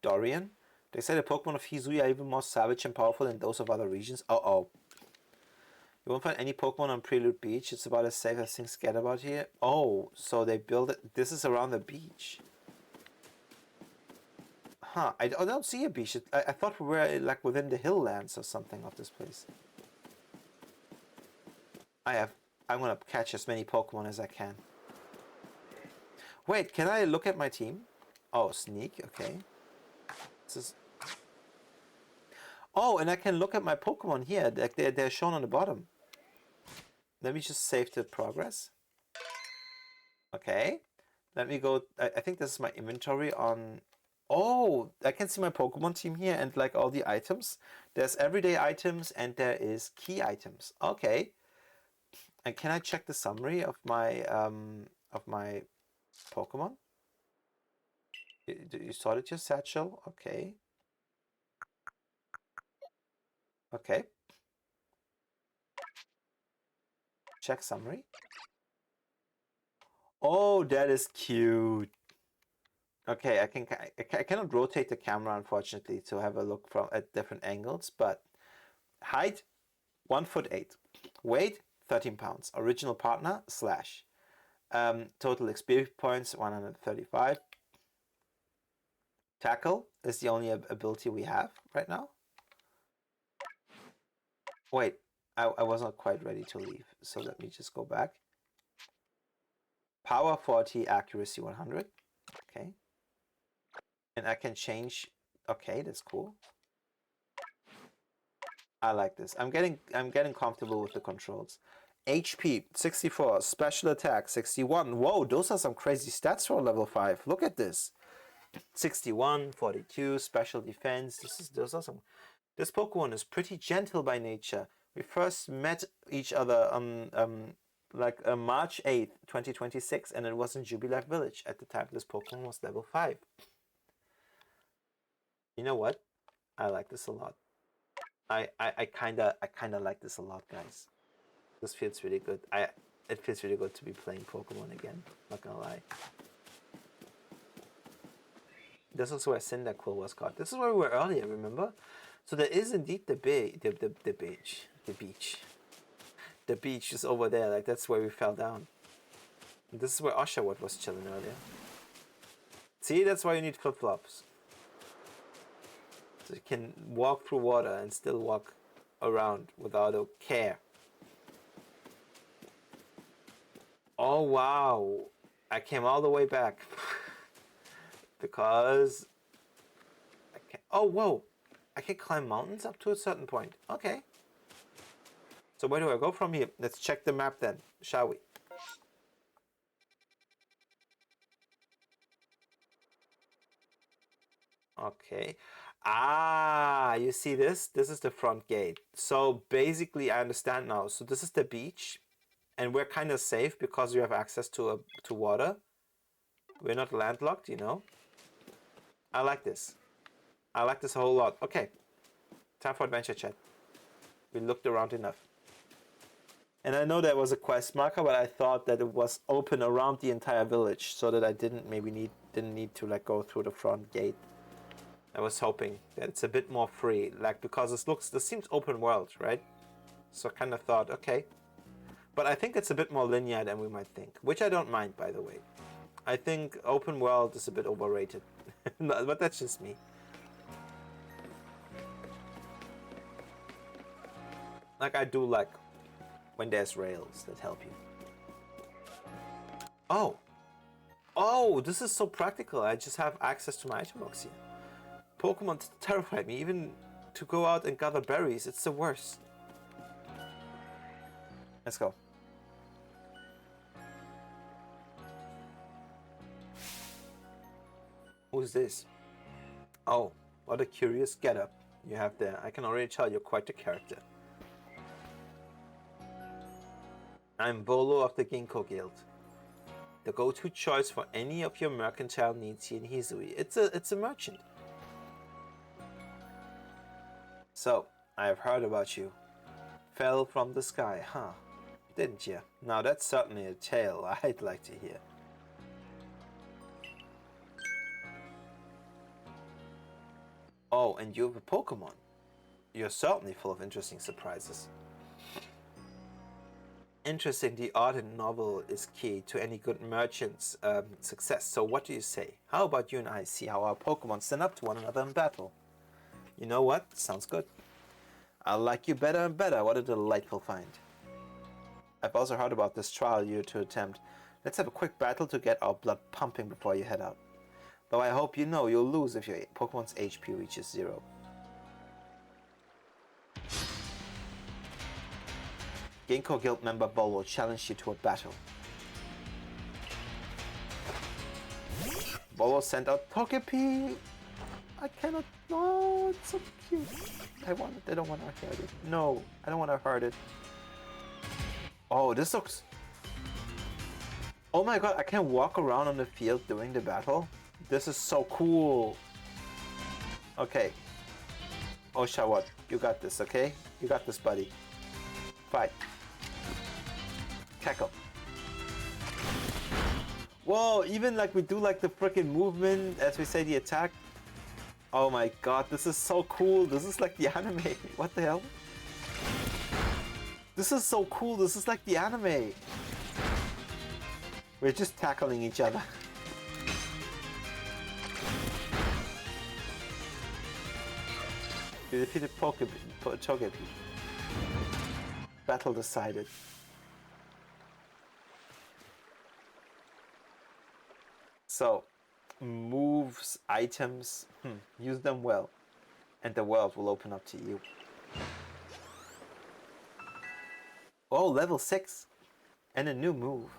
Dorian? They say the Pokemon of Hizuya are even more savage and powerful than those of other regions. Uh-oh. You won't find any Pokemon on Prelude Beach. It's about as safe as things get about here. Oh, so they build it. This is around the beach. Huh, I don't see a beach. I thought we were like within the hill lands or something of this place. I'm gonna catch as many Pokemon as I can. Wait, can I look at my team? Oh, sneak, okay. This is... Oh, and I can look at my Pokemon here. Like they're shown on the bottom. Let me just save the progress. Okay. Let me go. I think this is my inventory on... Oh, I can see my Pokemon team here and like all the items. There's everyday items and there is key items. Okay. And can I check the summary of my Pokemon? You sorted your satchel? Okay. Okay. Check summary. Oh, that is cute. Okay, I cannot rotate the camera unfortunately to have a look from at different angles, but height 1'8", weight 13 pounds, original partner Slash, total experience points 135. Tackle is the only ability we have right now. Wait, I was not quite ready to leave, so let me just go back. Power 40, accuracy 100. Okay. And I can change. Okay, that's cool. I like this. I'm getting comfortable with the controls. HP 64, special attack 61. Whoa, those are some crazy stats for level 5. Look at this. 61, 42, special defense. Those are some This Pokemon is pretty gentle by nature. We first met each other on March 8th, 2026, and it was in Jubilac Village. At the time, this Pokemon was level 5. You know what? I like this a lot. I kinda like this a lot, guys. This feels really good. It feels really good to be playing Pokemon again. Not gonna lie. This is where Cyndaquil was caught. This is where we were earlier, remember? So there is indeed the beach. The beach is over there. Like that's where we fell down. And this is where Oshawott was chilling earlier. See, that's why you need flip-flops. So you can walk through water and still walk around without a care. Oh wow, I came all the way back because I can't. Oh whoa, I can climb mountains up to a certain point. Okay. So where do I go from here? Let's check the map then, shall we? Okay. Ah, you see this? This is the front gate. So basically, I understand now. So this is the beach, and we're kind of safe because we have access to water. We're not landlocked, you know. I like this. I like this a whole lot. Okay, time for adventure chat. We looked around enough. And I know there was a quest marker, but I thought that it was open around the entire village, so that I didn't need to like go through the front gate. I was hoping that it's a bit more free, like because this seems open world, right? So I kind of thought, okay. But I think it's a bit more linear than we might think, which I don't mind, by the way. I think open world is a bit overrated, but that's just me. Like I do like when there's rails that help you. Oh, this is so practical. I just have access to my item box here. Pokemon terrify me, even to go out and gather berries, it's the worst. Let's go. Who's this? Oh, what a curious getup you have there. I can already tell you're quite a character. I'm Volo of the Ginkgo Guild, the go-to choice for any of your mercantile needs here in Hisui. It's a merchant. So, I've heard about you. Fell from the sky, huh? Didn't you? Now that's certainly a tale I'd like to hear. Oh, and you have a Pokemon. You're certainly full of interesting surprises. Interesting, the art and novel is key to any good merchant's success. So what do you say? How about you and I see how our Pokemon stand up to one another in battle? You know what? Sounds good. I'll like you better and better. What a delightful find. I've also heard about this trial you're to attempt. Let's have a quick battle to get our blood pumping before you head out. Though I hope you know you'll lose if your Pokemon's HP reaches 0. Ginkgo Guild member Bolo challenged you to a battle. Bolo sent out Togepi. I cannot. No, it's so cute. I don't want to hurt it. No, I don't want to hurt it. Oh, this looks. Oh my god, I can walk around on the field during the battle. This is so cool. Okay. Oshawott, you got this, okay? You got this, buddy. Fight. Tackle. Whoa, even like we do like the freaking movement as we say the attack. Oh my god, this is so cool. This is like the anime. What the hell? This is so cool. This is like the anime. We're just tackling each other. You defeated Togepi. Battle decided. So, moves, items, use them well, and the world will open up to you. Oh, level 6, and a new move.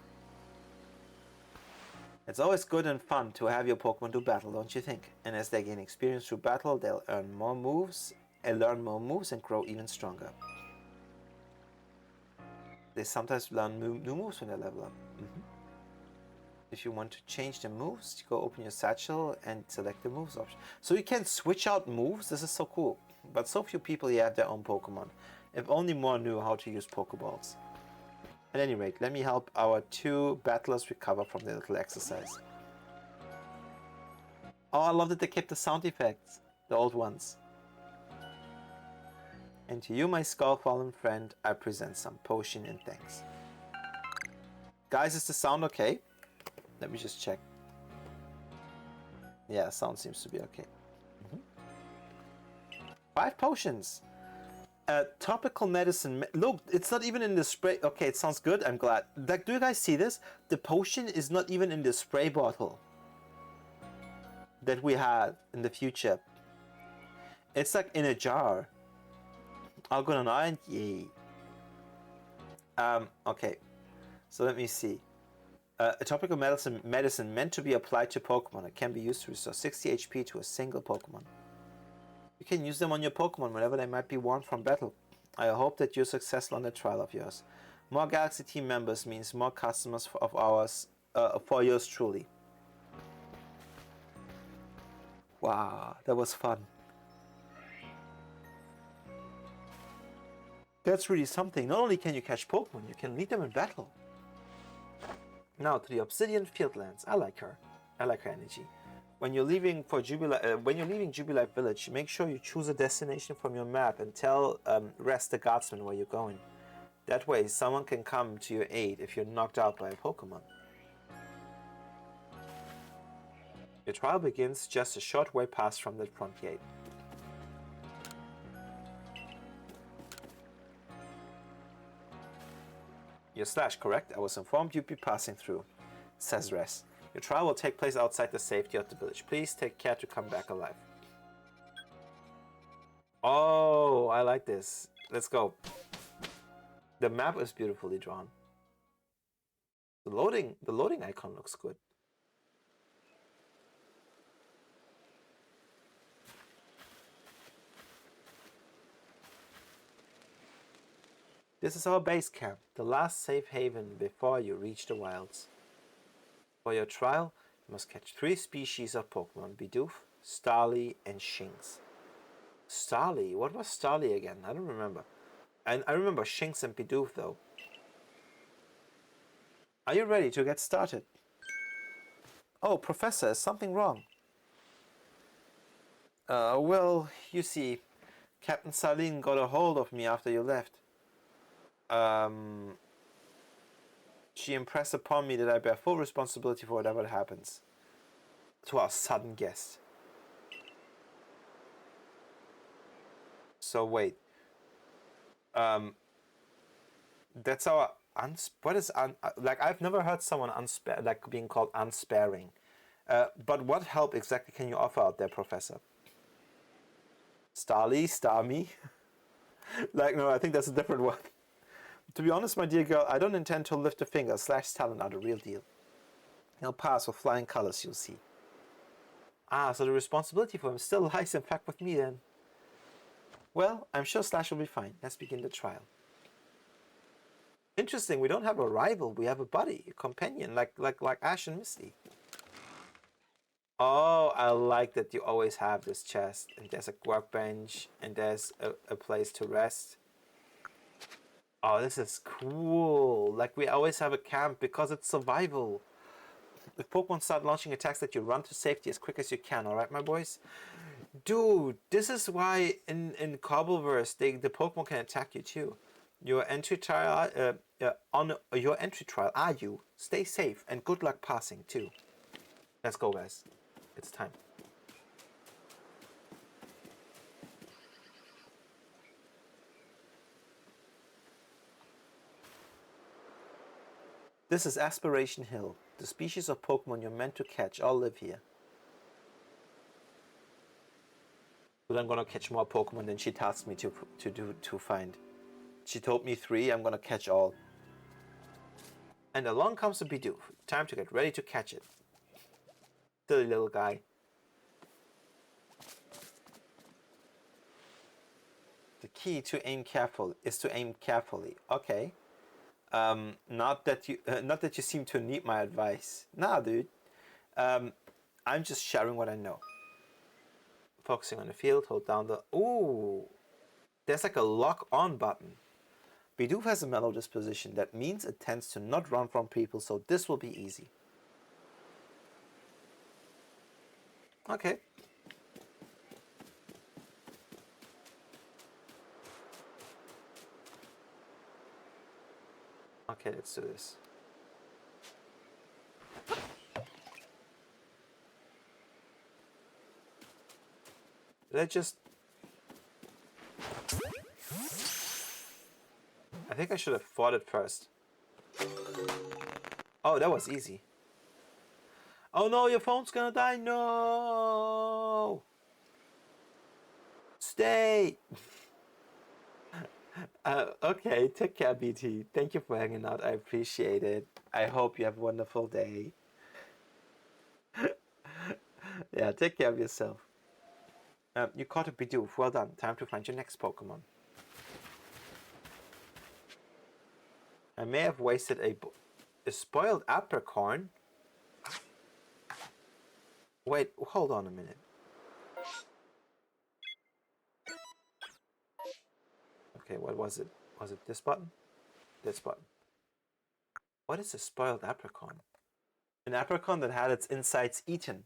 It's always good and fun to have your Pokemon do battle, don't you think? And as they gain experience through battle, they'll earn more moves and learn more moves and grow even stronger. They sometimes learn new moves when they level up. If you want to change the moves, you go open your satchel and select the moves option. So you can switch out moves. This is so cool. But so few people here have their own Pokemon. If only more knew how to use Pokeballs. At any rate, let me help our 2 battlers recover from their little exercise. Oh, I love that they kept the sound effects, the old ones. And to you, my Skullfallen friend, I present some potion and thanks. Guys, is the sound okay? Let me just check. Yeah, sound seems to be okay. 5 potions. Topical medicine. Look, it's not even in the spray. Okay, it sounds good. I'm glad. Like, do you guys see this? The potion is not even in the spray bottle that we had in the future. It's like in a jar. Argonon Iron, yay. Okay. So let me see. A topical medicine meant to be applied to Pokemon. It can be used to restore 60 HP to a single Pokemon. You can use them on your Pokemon whenever they might be worn from battle. I hope that you're successful on that trial of yours. More Galaxy team members means more customers of ours for yours truly. Wow, that was fun. That's really something. Not only can you catch Pokemon, you can lead them in battle. Now to the Obsidian Fieldlands. I like her energy. When you're leaving Jubilife Village, make sure you choose a destination from your map and tell Rest the Guardsman where you're going. That way, someone can come to your aid if you're knocked out by a Pokemon. Your trial begins just a short way past from the front gate. You're Slash, correct? I was informed you'd be passing through, says Res. Your trial will take place outside the safety of the village. Please take care to come back alive. Oh, I like this. Let's go. The map is beautifully drawn. The loading icon looks good. This is our base camp, the last safe haven before you reach the wilds. For your trial, you must catch 3 species of Pokemon: Bidoof, Starly, and Shinx. Starly? What was Starly again? I don't remember. And I remember Shinx and Bidoof though. Are you ready to get started? Oh, Professor, is something wrong? Well, you see, Captain Saline got a hold of me after you left. She impressed upon me that I bear full responsibility for whatever happens to our sudden guest. So wait. That's our what is like I've never heard someone like being called unsparing. But what help exactly can you offer out there, Professor? Starly, Starmie? Like, no, I think that's a different one. To be honest, my dear girl, I don't intend to lift a finger. Slash's talent are the real deal. He'll pass with flying colors, you'll see. Ah, so the responsibility for him still lies in fact with me then. Well, I'm sure Slash will be fine. Let's begin the trial. Interesting, we don't have a rival, we have a buddy, a companion, like Ash and Misty. Oh, I like that you always have this chest, and there's a workbench, and there's a place to rest. Oh, this is cool. Like, we always have a camp because it's survival. If Pokemon start launching attacks, that you run to safety as quick as you can, alright, my boys? Dude, this is why in Cobbleverse, the Pokemon can attack you too. Your entry trial, on your entry trial, are you? Stay safe and good luck passing too. Let's go, guys. It's time. This is Aspiration Hill. The species of Pokemon you're meant to catch all live here. But I'm gonna catch more Pokemon than she tasked me to find. She told me 3, I'm gonna catch all. And along comes a Bidoof. Time to get ready to catch it. Silly little guy. key to aim careful is to aim carefully. Okay. Not that you seem to need my advice. Nah, dude. I'm just sharing what I know. Focusing on the field, hold down the... Ooh! There's like a lock on button. Bidoof has a mellow disposition. That means it tends to not run from people, so this will be easy. Okay. Okay, let's do this. Let's just... I think I should have fought it first. Oh, that was easy. Oh no, your phone's gonna die. No! Stay! Okay, take care, BT. Thank you for hanging out. I appreciate it. I hope you have a wonderful day. Yeah, take care of yourself. You caught a Bidoof. Well done. Time to find your next Pokemon. I may have wasted a spoiled apricorn. Wait, hold on a minute. Okay, what was it? Was it this button? This button. What is a spoiled apricorn? An apricorn that had its insides eaten.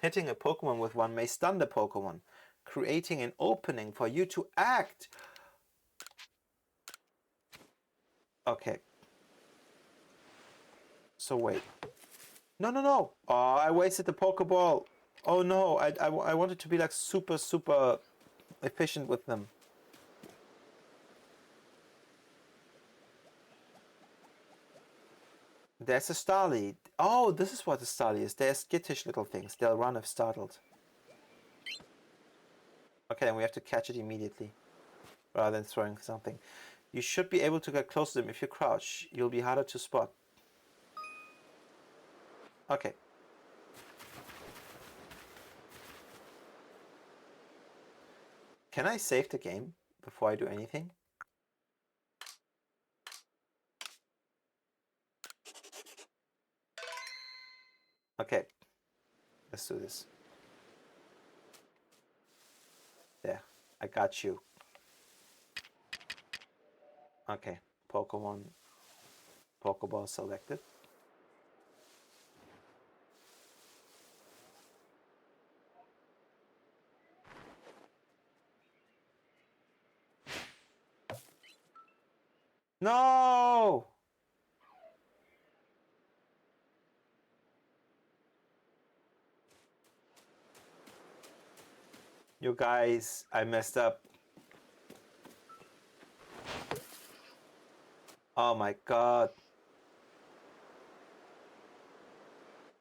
Hitting a Pokemon with one may stun the Pokemon, creating an opening for you to act. Okay. So wait. No, no, no. Oh, I wasted the Pokeball. Oh no, I wanted to be like super efficient with them. There's a Starly. Oh, this is what a Starly is. They're skittish little things. They'll run if startled. Okay, then we have to catch it immediately, rather than throwing something. You should be able to get close to them if you crouch. You'll be harder to spot. Okay. Can I save the game before I do anything? Okay. Let's do this. There. I got you. Okay. Pokemon. Pokeball selected. No! You guys, I messed up. Oh my god.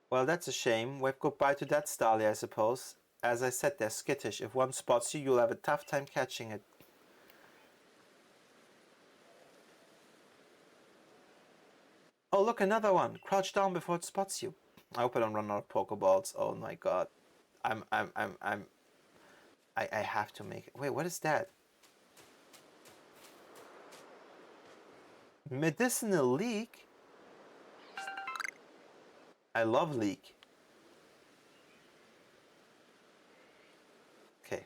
Well, that's a shame. Wave goodbye to that Starly, I suppose. As I said, they're skittish. If one spots you, you'll have a tough time catching it. Oh, look, another one. Crouch down before it spots you. I hope I don't run out of Pokeballs. Oh my god. I have to make it. Wait, what is that? Medicinal Leak? I love Leak. Okay.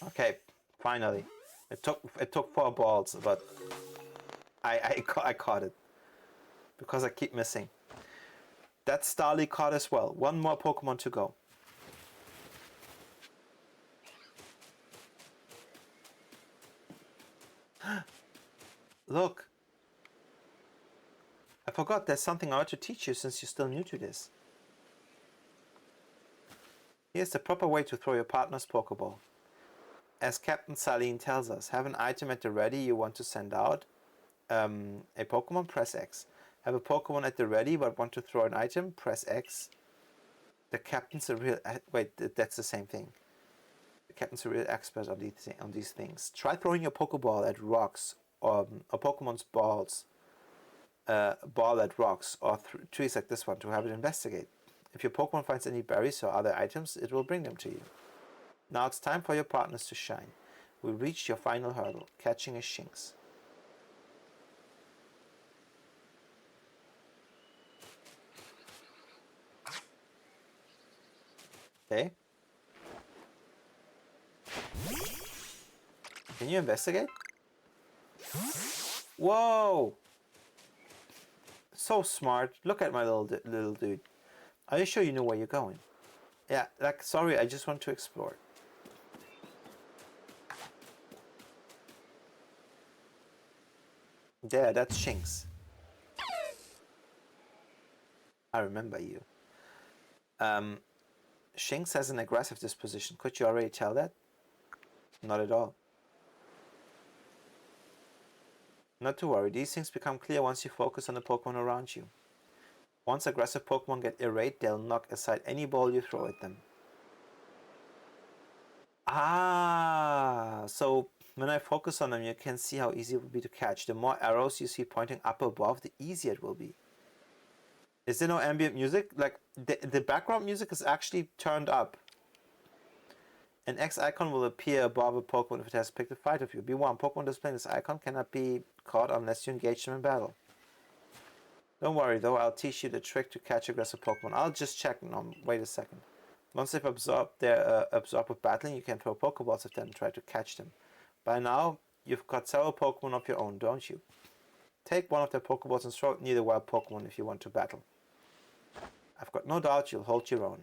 Okay, finally. It took 4 balls, but I caught it. Because I keep missing. That Starly caught as well. One more Pokemon to go. Look. I forgot there's something I ought to teach you since you're still new to this. Here's the proper way to throw your partner's Pokeball. As Captain Saline tells us, have an item at the ready you want to send out. A Pokemon, press X. Have a Pokemon at the ready but want to throw an item, press X. The captain's a real... Wait, that's the same thing. The Captain's a real expert on these things. Try throwing your Pokeball at rocks or Pokemon's ball at rocks or trees like this one to have it investigate. If your Pokemon finds any berries or other items, it will bring them to you. Now it's time for your partners to shine. We reached your final hurdle, catching a Shinx. Okay. Can you investigate? Whoa! So smart. Look at my little dude. Are you sure you know where you're going? Yeah, like, sorry, I just want to explore. Yeah, that's Shinx. I remember you. Shinx has an aggressive disposition. Could you already tell that? Not at all. Not to worry, these things become clear once you focus on the Pokemon around you. Once aggressive Pokemon get irate, they'll knock aside any ball you throw at them. Ah, so when I focus on them, you can see how easy it will be to catch. The more arrows you see pointing up above, the easier it will be. Is there no ambient music? Like, the background music is actually turned up. An X icon will appear above a Pokemon if it has picked a fight of you. Be warned, Pokemon displaying this icon cannot be caught unless you engage them in battle. Don't worry though, I'll teach you the trick to catch aggressive Pokemon. I'll just check. No, wait a second. Once they've absorbed with battling, you can throw Pokeballs at them and try to catch them. By now, you've got several Pokemon of your own, don't you? Take one of their Pokeballs and throw it near the wild Pokemon if you want to battle. I've got no doubt you'll hold your own.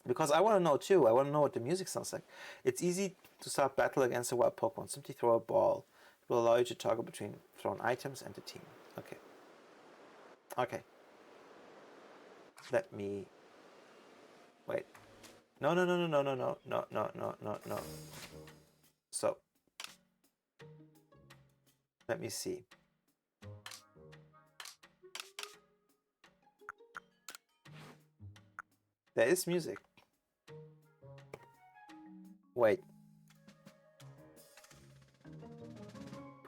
Because I want to know too, I want to know what the music sounds like. It's easy to start battle against a wild Pokemon. Simply throw a ball. It will allow you to toggle between thrown items and the team. Okay. Okay. Let me... Wait. No. So. Let me see. There is music. Wait.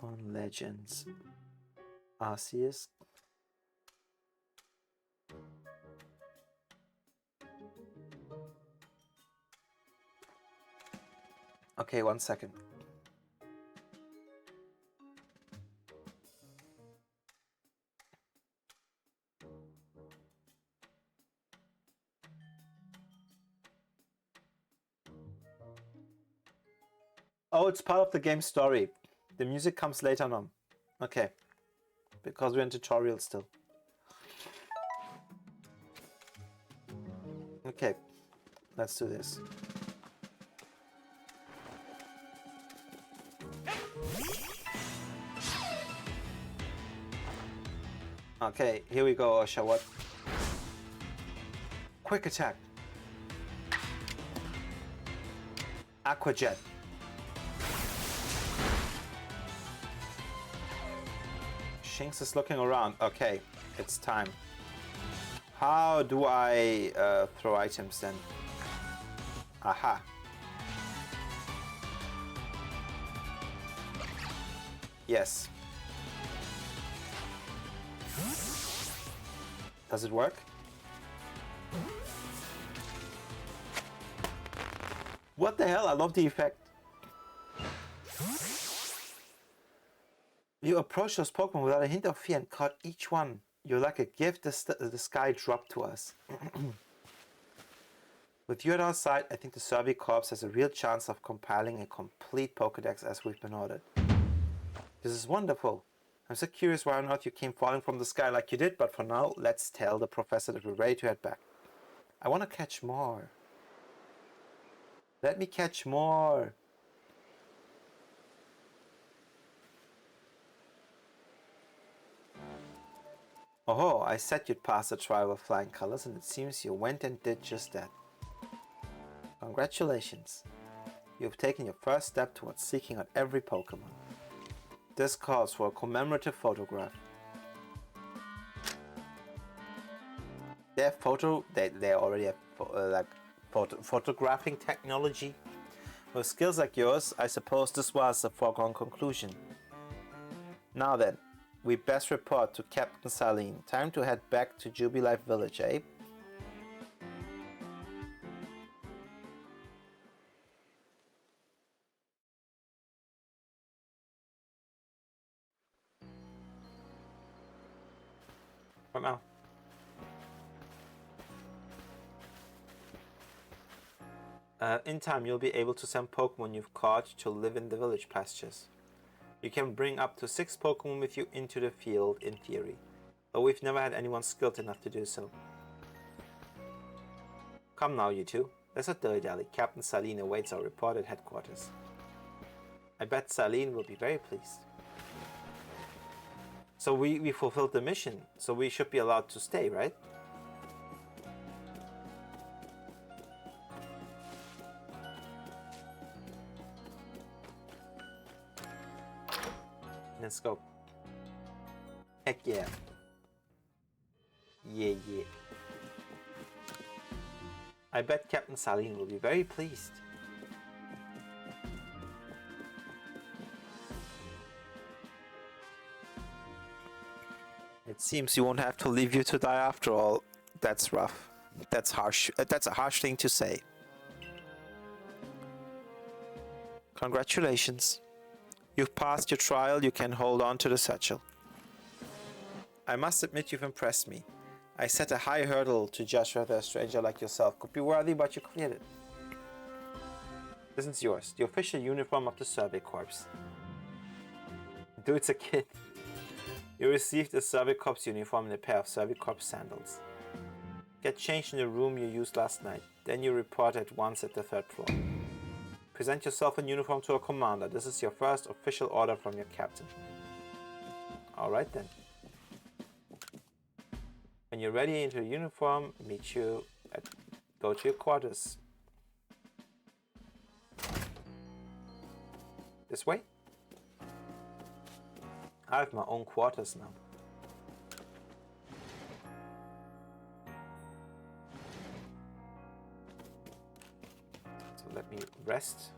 Pokemon Legends. Arceus. Okay, 1 second. Oh, it's part of the game story. The music comes later on. Okay. Because we're in tutorial still. Okay. Let's do this. Okay, here we go, Oshawott. Quick attack. Aqua Jet. Shinx is looking around. Okay, it's time. How do I throw items then? Aha. Yes. Does it work? What the hell? I love the effect. You approach those Pokemon without a hint of fear and caught each one. You're like a gift the sky dropped to us. With you at our side, I think the Survey Corps has a real chance of compiling a complete Pokedex as we've been ordered. This is wonderful. I'm so curious why on earth you came falling from the sky like you did, but for now, let's tell the professor that we're ready to head back. I want to catch more. Let me catch more. Oh, I said you'd pass the trial of flying colors, and it seems you went and did just that. Congratulations. You've taken your first step towards seeking out every Pokemon. This calls for a commemorative photograph. They have they already have photographing technology. With skills like yours, I suppose this was a foregone conclusion. Now then, we best report to Captain Saline. Time to head back to Jubilife Village, eh? For now. In time, you'll be able to send Pokemon you've caught to live in the village pastures. You can bring up to 6 Pokemon with you into the field, in theory, though we've never had anyone skilled enough to do so. Come now, you two. Let's not dilly-dally. Captain Saline awaits our report at headquarters. I bet Saline will be very pleased. So we fulfilled the mission, so we should be allowed to stay, right? Let's go. Heck yeah. Yeah. I bet Captain Saline will be very pleased. It seems he won't have to leave you to die after all. That's rough. That's harsh. That's a harsh thing to say. Congratulations. You've passed your trial, you can hold on to the satchel. I must admit you've impressed me. I set a high hurdle to judge whether a stranger like yourself could be worthy, but you cleared it. This is yours, the official uniform of the Survey Corps. Dude's a kid. You received a Survey Corps uniform and a pair of Survey Corps sandals. Get changed in the room you used last night, then you report at once at the 3rd floor. Present yourself in uniform to a commander. This is your first official order from your captain. Alright then. When you're ready into uniform, go to your quarters. This way? I have my own quarters now. So let me rest.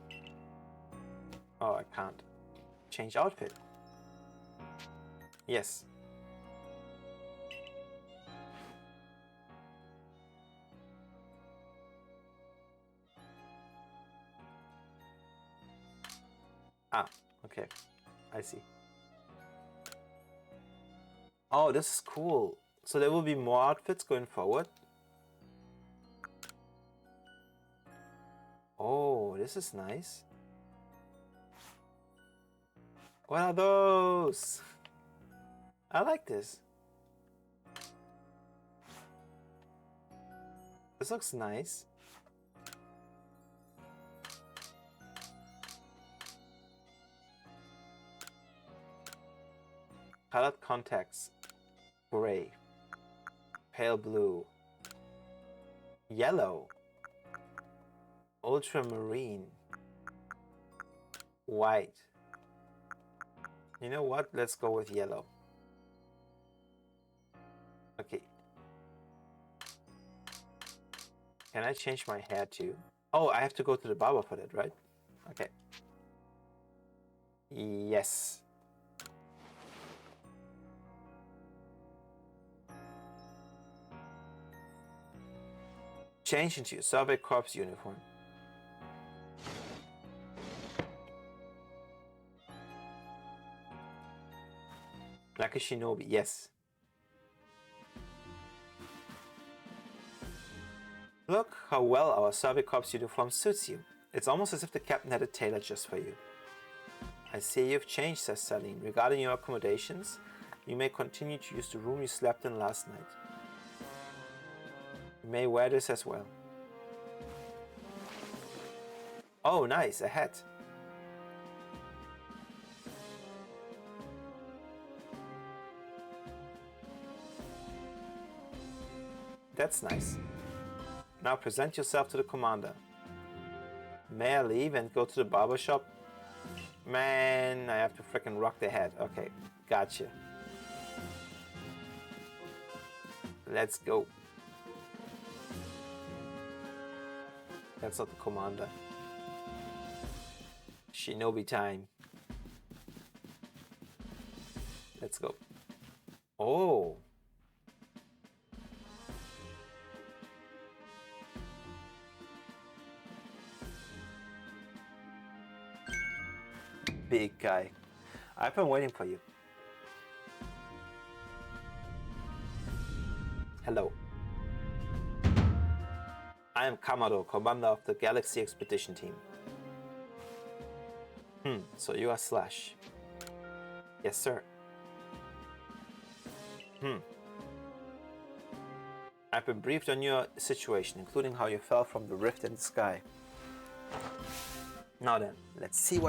Oh, I can't. Change outfit. Yes. Ah, okay. I see. Oh, this is cool. So there will be more outfits going forward. Oh, this is nice. What are those? I like this. This looks nice. Colored contacts. Gray. Pale blue. Yellow. Ultramarine. White. You know what? Let's go with yellow. Okay. Can I change my hair too? Oh, I have to go to the barber for that, right? Okay. Yes. Change into your Survey Corps uniform. Like a shinobi, yes. Look how well our Survey Corps uniform suits you. It's almost as if the captain had it tailored just for you. I see you've changed, says Saline. Regarding your accommodations, you may continue to use the room you slept in last night. You may wear this as well. Oh, nice, a hat. That's nice. Now present yourself to the commander. May I leave and go to the barber shop? Man, I have to freaking rock the head. Okay, gotcha. Let's go. That's not the commander. Shinobi time. Let's go. Oh. Big guy. I've been waiting for you. Hello. I am Kamado, commander of the Galaxy Expedition Team. So you are Slash. Yes, sir. I've been briefed on your situation, including how you fell from the rift in the sky. Now then, let's see what